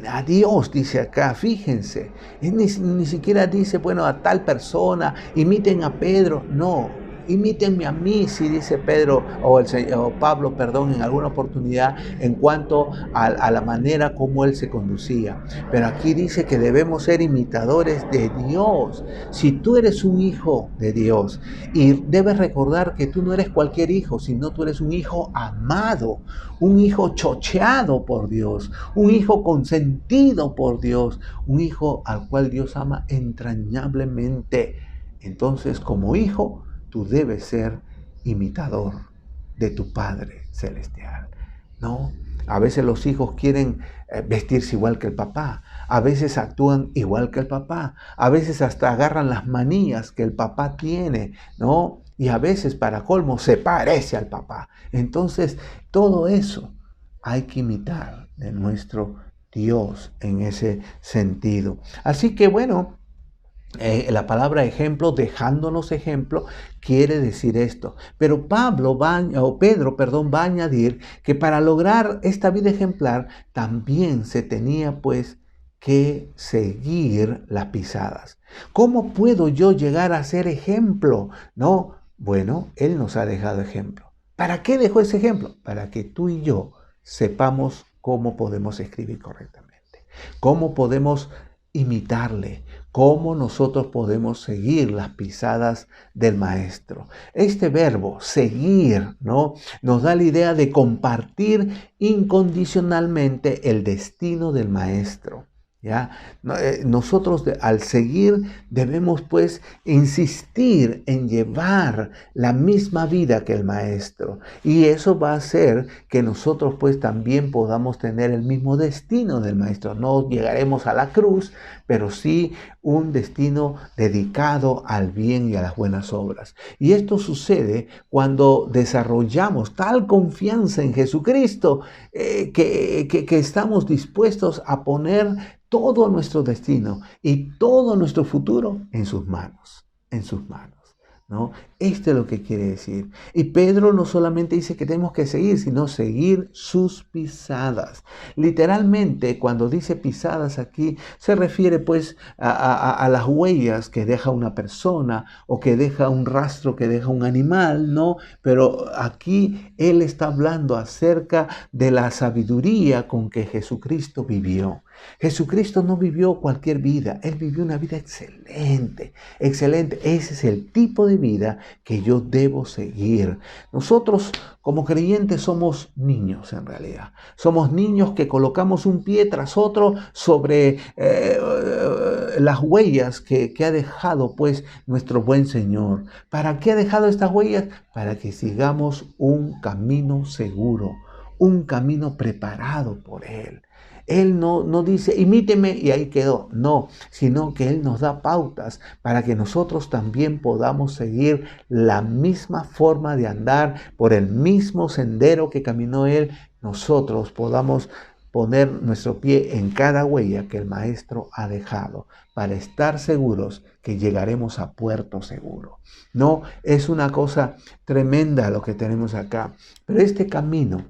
a Dios, dice acá, fíjense. Ni siquiera dice, bueno, a tal persona, imiten a Pedro. No, imítenme a mí, si dice Pedro o Pablo, perdón, en alguna oportunidad, en cuanto a la manera como él se conducía. Pero aquí dice que debemos ser imitadores de Dios. Si tú eres un hijo de Dios, y debes recordar que tú no eres cualquier hijo, sino tú eres un hijo amado, un hijo chocheado por Dios, un hijo consentido por Dios, un hijo al cual Dios ama entrañablemente. Entonces, como hijo, tú debes ser imitador de tu Padre Celestial, ¿no? A veces los hijos quieren vestirse igual que el papá, a veces actúan igual que el papá, a veces hasta agarran las manías que el papá tiene, ¿no? Y a veces, para colmo, se parece al papá. Entonces, todo eso hay que imitar de nuestro Dios en ese sentido. Así que, bueno, la palabra ejemplo, dejándonos ejemplo, quiere decir esto. Pero Pedro va a añadir que para lograr esta vida ejemplar también se tenía pues que seguir las pisadas. ¿Cómo puedo yo llegar a ser ejemplo? No, bueno, Él nos ha dejado ejemplo. ¿Para qué dejó ese ejemplo? Para que tú y yo sepamos cómo podemos escribir correctamente. ¿Cómo podemos imitarle? ¿Cómo nosotros podemos seguir las pisadas del Maestro? Este verbo, seguir, ¿no?, nos da la idea de compartir incondicionalmente el destino del Maestro. ¿Ya? Nosotros al seguir debemos pues insistir en llevar la misma vida que el Maestro, y eso va a hacer que nosotros pues también podamos tener el mismo destino del Maestro. No llegaremos a la cruz, pero sí un destino dedicado al bien y a las buenas obras. Y esto sucede cuando desarrollamos tal confianza en Jesucristo que estamos dispuestos a poner todo nuestro destino y todo nuestro futuro en sus manos, ¿no? Esto es lo que quiere decir. Y Pedro no solamente dice que tenemos que seguir, sino seguir sus pisadas. Literalmente, cuando dice pisadas aquí, se refiere pues a las huellas que deja una persona o que deja un rastro que deja un animal, ¿no? Pero aquí él está hablando acerca de la sabiduría con que Jesucristo vivió. Jesucristo no vivió cualquier vida, Él vivió una vida excelente, excelente. Ese es el tipo de vida que yo debo seguir. Nosotros como creyentes somos niños en realidad. Somos niños que colocamos un pie tras otro sobre las huellas que ha dejado pues nuestro buen Señor. ¿Para qué ha dejado estas huellas? Para que sigamos un camino seguro, un camino preparado por Él. Él no dice, imíteme y ahí quedó. No, sino que Él nos da pautas para que nosotros también podamos seguir la misma forma de andar por el mismo sendero que caminó Él. Nosotros podamos poner nuestro pie en cada huella que el Maestro ha dejado para estar seguros que llegaremos a puerto seguro. No, es una cosa tremenda lo que tenemos acá. Pero este camino,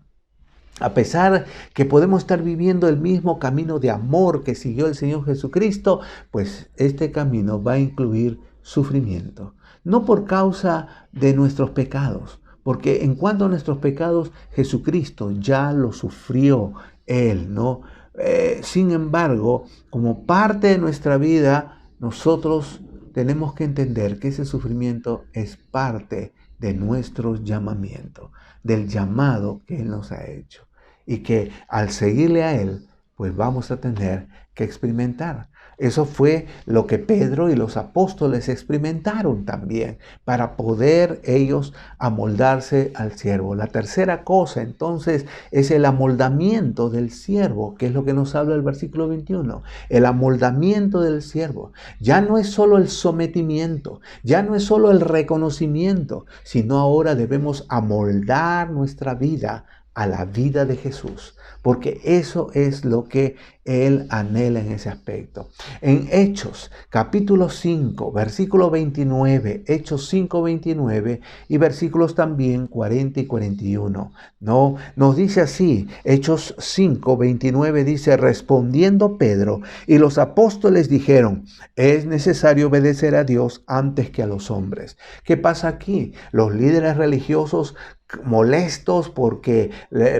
a pesar que podemos estar viviendo el mismo camino de amor que siguió el Señor Jesucristo, pues este camino va a incluir sufrimiento. No por causa de nuestros pecados, porque en cuanto a nuestros pecados, Jesucristo ya lo sufrió Él, ¿no? Sin embargo, como parte de nuestra vida, nosotros tenemos que entender que ese sufrimiento es parte de nuestro llamamiento, del llamado que Él nos ha hecho. Y que al seguirle a Él, pues vamos a tener que experimentar. Eso fue lo que Pedro y los apóstoles experimentaron también para poder ellos amoldarse al siervo. La tercera cosa entonces es el amoldamiento del siervo, que es lo que nos habla el versículo 21. El amoldamiento del siervo. Ya no es solo el sometimiento, ya no es solo el reconocimiento, sino ahora debemos amoldar nuestra vida a la vida de Jesús, porque eso es lo que Él anhela en ese aspecto. En Hechos, capítulo 5, versículo 29, Hechos 5, 29 y versículos también 40 y 41, ¿no? Nos dice así, Hechos 5, 29 dice, respondiendo Pedro y los apóstoles dijeron, es necesario obedecer a Dios antes que a los hombres. ¿Qué pasa aquí? Los líderes religiosos molestos porque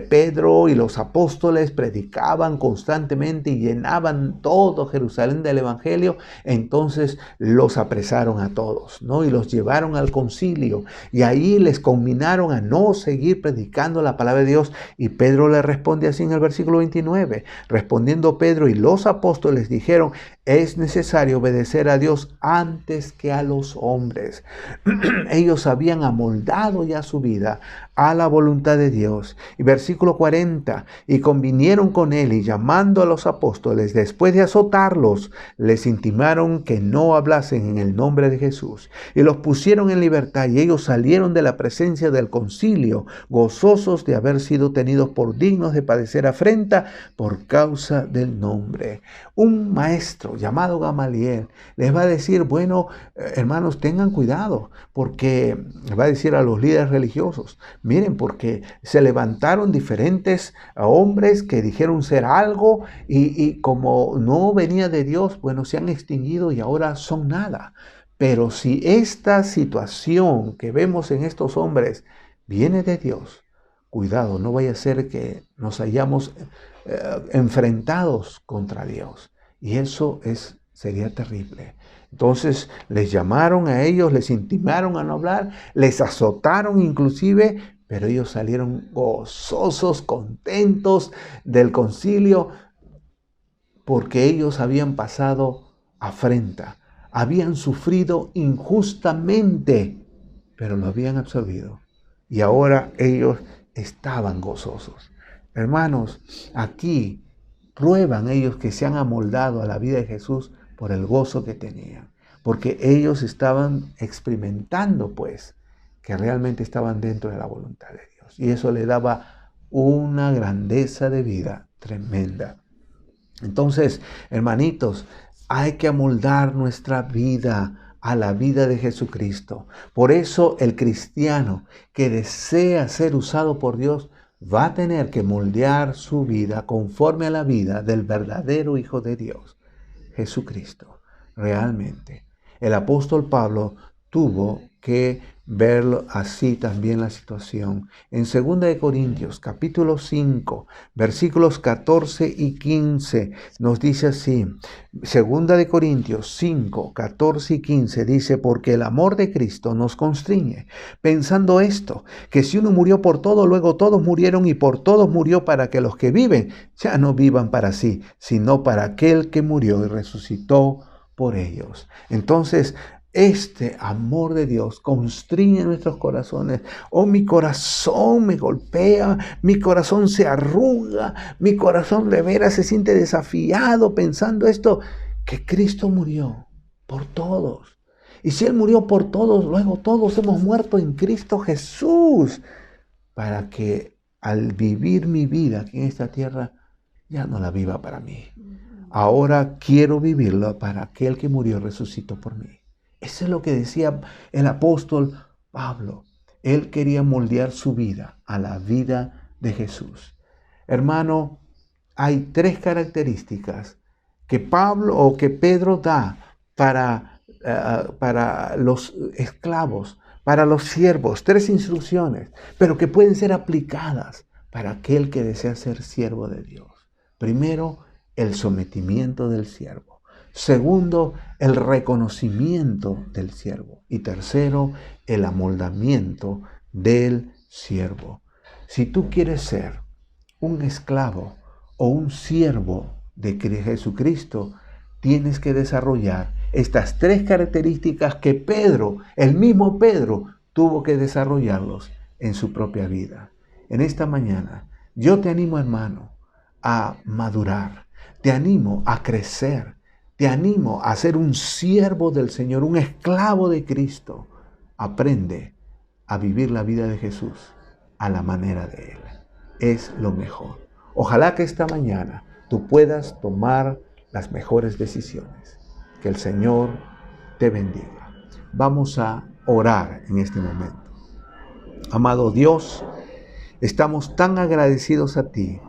Pedro y los apóstoles predicaban constantemente y llenaban todo Jerusalén del evangelio, entonces los apresaron a todos, ¿no? Y los llevaron al concilio y ahí les conminaron a no seguir predicando la palabra de Dios. Y Pedro le responde así en el versículo 29, respondiendo Pedro y los apóstoles dijeron, es necesario obedecer a Dios antes que a los hombres. Ellos habían amoldado ya su vida a la voluntad de Dios. Y versículo 40, y convinieron con él y llamando a los apóstoles, después de azotarlos, les intimaron que no hablasen en el nombre de Jesús. Y los pusieron en libertad y ellos salieron de la presencia del concilio, gozosos de haber sido tenidos por dignos de padecer afrenta por causa del nombre. Un maestro llamado Gamaliel les va a decir, bueno, hermanos, tengan cuidado, porque les va a decir a los líderes religiosos, miren, porque se levantaron diferentes hombres que dijeron ser algo y como no venía de Dios, bueno, se han extinguido y ahora son nada. Pero si esta situación que vemos en estos hombres viene de Dios, cuidado, no vaya a ser que nos hayamos enfrentados contra Dios. Y eso sería terrible. Entonces les llamaron a ellos, les intimaron a no hablar, les azotaron inclusive, pero ellos salieron gozosos, contentos del concilio, porque ellos habían pasado afrenta, habían sufrido injustamente, pero lo habían absorbido. Y ahora ellos estaban gozosos. Hermanos, aquí prueban ellos que se han amoldado a la vida de Jesús por el gozo que tenían. Porque ellos estaban experimentando, pues, que realmente estaban dentro de la voluntad de Dios. Y eso le daba una grandeza de vida tremenda. Entonces, hermanitos, hay que amoldar nuestra vida a la vida de Jesucristo. Por eso el cristiano que desea ser usado por Dios va a tener que moldear su vida conforme a la vida del verdadero Hijo de Dios, Jesucristo. Realmente, el apóstol Pablo tuvo que verlo así también la situación. En 2 Corintios capítulo 5, versículos 14 y 15 nos dice así. 2 Corintios 5, 14 y 15 dice: porque el amor de Cristo nos constriñe, pensando esto, que si uno murió por todo, luego todos murieron, y por todos murió, para que los que viven ya no vivan para sí, sino para aquel que murió y resucitó por ellos. Entonces, este amor de Dios constriñe nuestros corazones. Oh, mi corazón me golpea, mi corazón se arruga, mi corazón de veras se siente desafiado pensando esto, que Cristo murió por todos. Y si Él murió por todos, luego todos hemos muerto en Cristo Jesús, para que al vivir mi vida aquí en esta tierra, ya no la viva para mí. Ahora quiero vivirla para aquel que murió y resucitó por mí. Eso es lo que decía el apóstol Pablo. Él quería moldear su vida a la vida de Jesús. Hermano, hay 3 características que Pedro da para los esclavos, para los siervos. 3 instrucciones, pero que pueden ser aplicadas para aquel que desea ser siervo de Dios. Primero, el sometimiento del siervo. Segundo, el reconocimiento del siervo. Y tercero, el amoldamiento del siervo. Si tú quieres ser un esclavo o un siervo de Jesucristo, tienes que desarrollar estas 3 características que Pedro, el mismo Pedro, tuvo que desarrollarlos en su propia vida. En esta mañana, yo te animo, hermano, a madurar. Te animo a crecer. Te animo a ser un siervo del Señor, un esclavo de Cristo. Aprende a vivir la vida de Jesús a la manera de Él. Es lo mejor. Ojalá que esta mañana tú puedas tomar las mejores decisiones. Que el Señor te bendiga. Vamos a orar en este momento. Amado Dios, estamos tan agradecidos a ti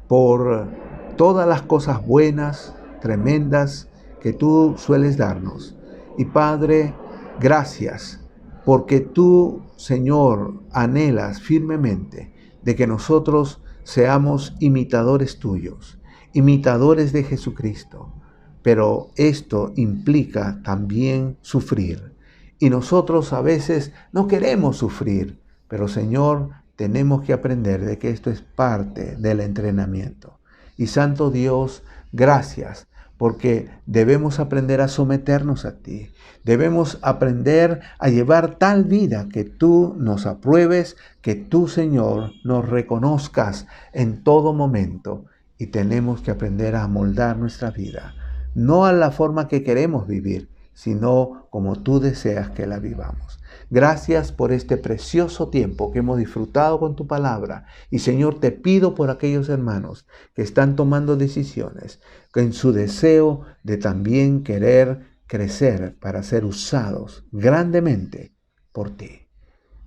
por todas las cosas buenas, tremendas que tú sueles darnos. Y Padre, gracias, porque tú, Señor, anhelas firmemente de que nosotros seamos imitadores tuyos, imitadores de Jesucristo. Pero esto implica también sufrir. Y nosotros a veces no queremos sufrir, pero Señor, tenemos que aprender de que esto es parte del entrenamiento. Y Santo Dios, gracias, porque debemos aprender a someternos a ti. Debemos aprender a llevar tal vida que tú nos apruebes, que tú, Señor, nos reconozcas en todo momento. Y tenemos que aprender a amoldar nuestra vida, no a la forma que queremos vivir, sino como tú deseas que la vivamos. Gracias por este precioso tiempo que hemos disfrutado con tu palabra. Y Señor, te pido por aquellos hermanos que están tomando decisiones, que en su deseo de también querer crecer para ser usados grandemente por ti.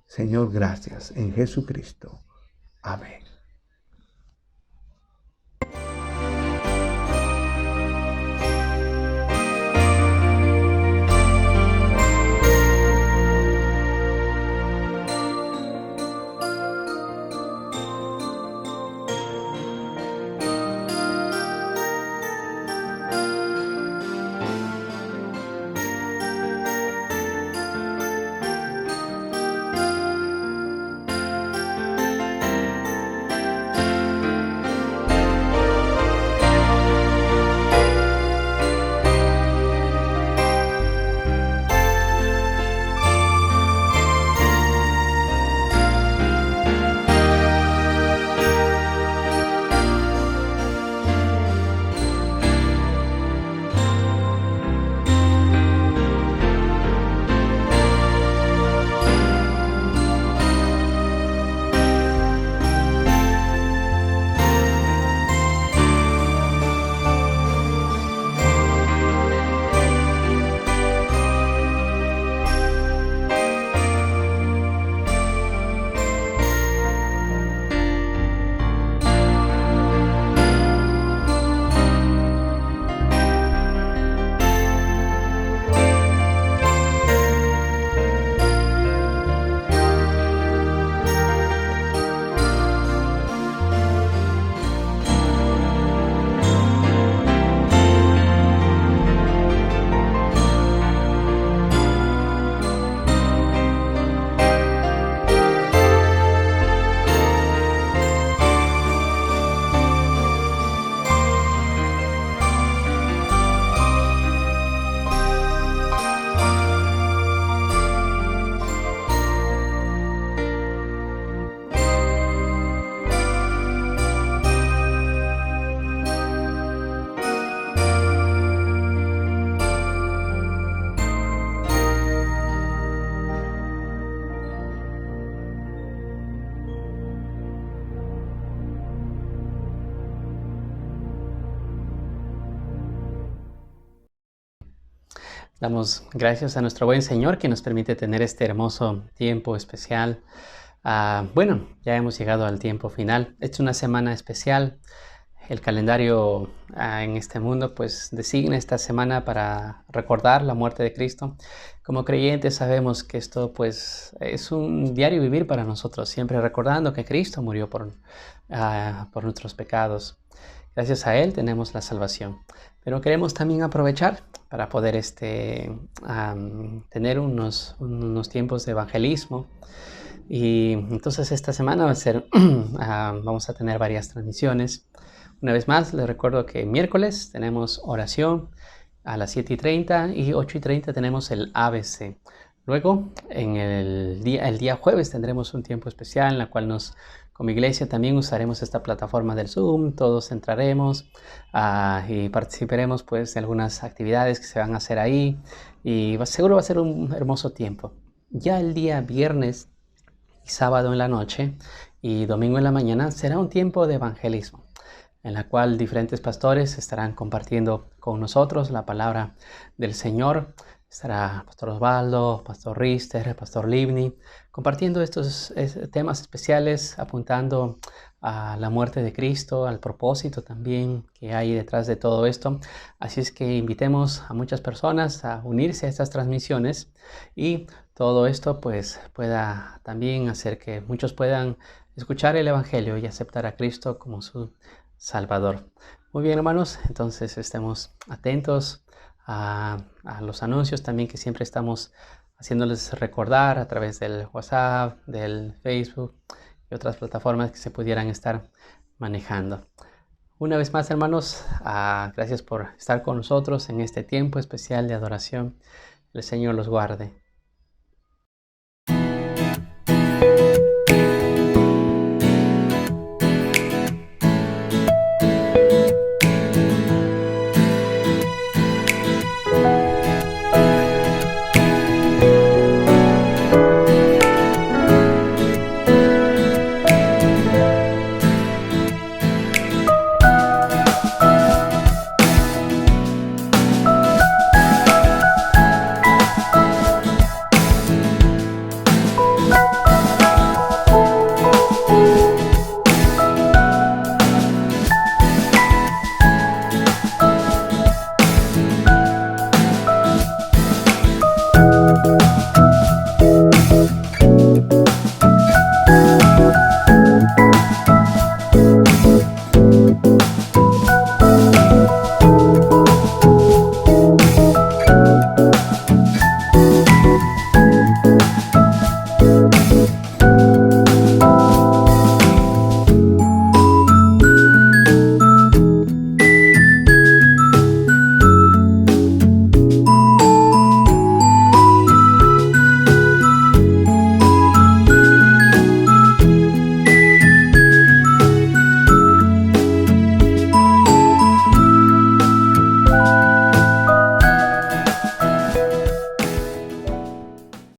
Señor, gracias en Jesucristo. Amén. Damos gracias a nuestro buen Señor que nos permite tener este hermoso tiempo especial. Bueno, ya hemos llegado al tiempo final. Es una semana especial. El calendario en este mundo pues designa esta semana para recordar la muerte de Cristo. Como creyentes sabemos que esto pues es un diario vivir para nosotros, siempre recordando que Cristo murió por nuestros pecados. Gracias a Él tenemos la salvación. Pero queremos también aprovechar para poder tener unos tiempos de evangelismo. Y entonces esta semana va a ser, vamos a tener varias transmisiones. Una vez más, les recuerdo que miércoles tenemos oración a las 7:30 y 8:30 tenemos el ABC. Luego, en el día jueves tendremos un tiempo especial en la cual como iglesia también usaremos esta plataforma del Zoom. Todos entraremos y participaremos pues de algunas actividades que se van a hacer ahí y seguro va a ser un hermoso tiempo. Ya el día viernes y sábado en la noche y domingo en la mañana será un tiempo de evangelismo, en la cual diferentes pastores estarán compartiendo con nosotros la palabra del Señor. Estará Pastor Osvaldo, Pastor Rister, Pastor Livni, compartiendo estos temas especiales, apuntando a la muerte de Cristo, al propósito también que hay detrás de todo esto. Así es que invitemos a muchas personas a unirse a estas transmisiones y todo esto pues pueda también hacer que muchos puedan escuchar el Evangelio y aceptar a Cristo como su Salvador. Muy bien, hermanos, entonces estemos atentos a los anuncios también que siempre estamos haciéndoles recordar a través del WhatsApp, del Facebook y otras plataformas que se pudieran estar manejando. Una vez más, hermanos, gracias por estar con nosotros en este tiempo especial de adoración. El Señor los guarde.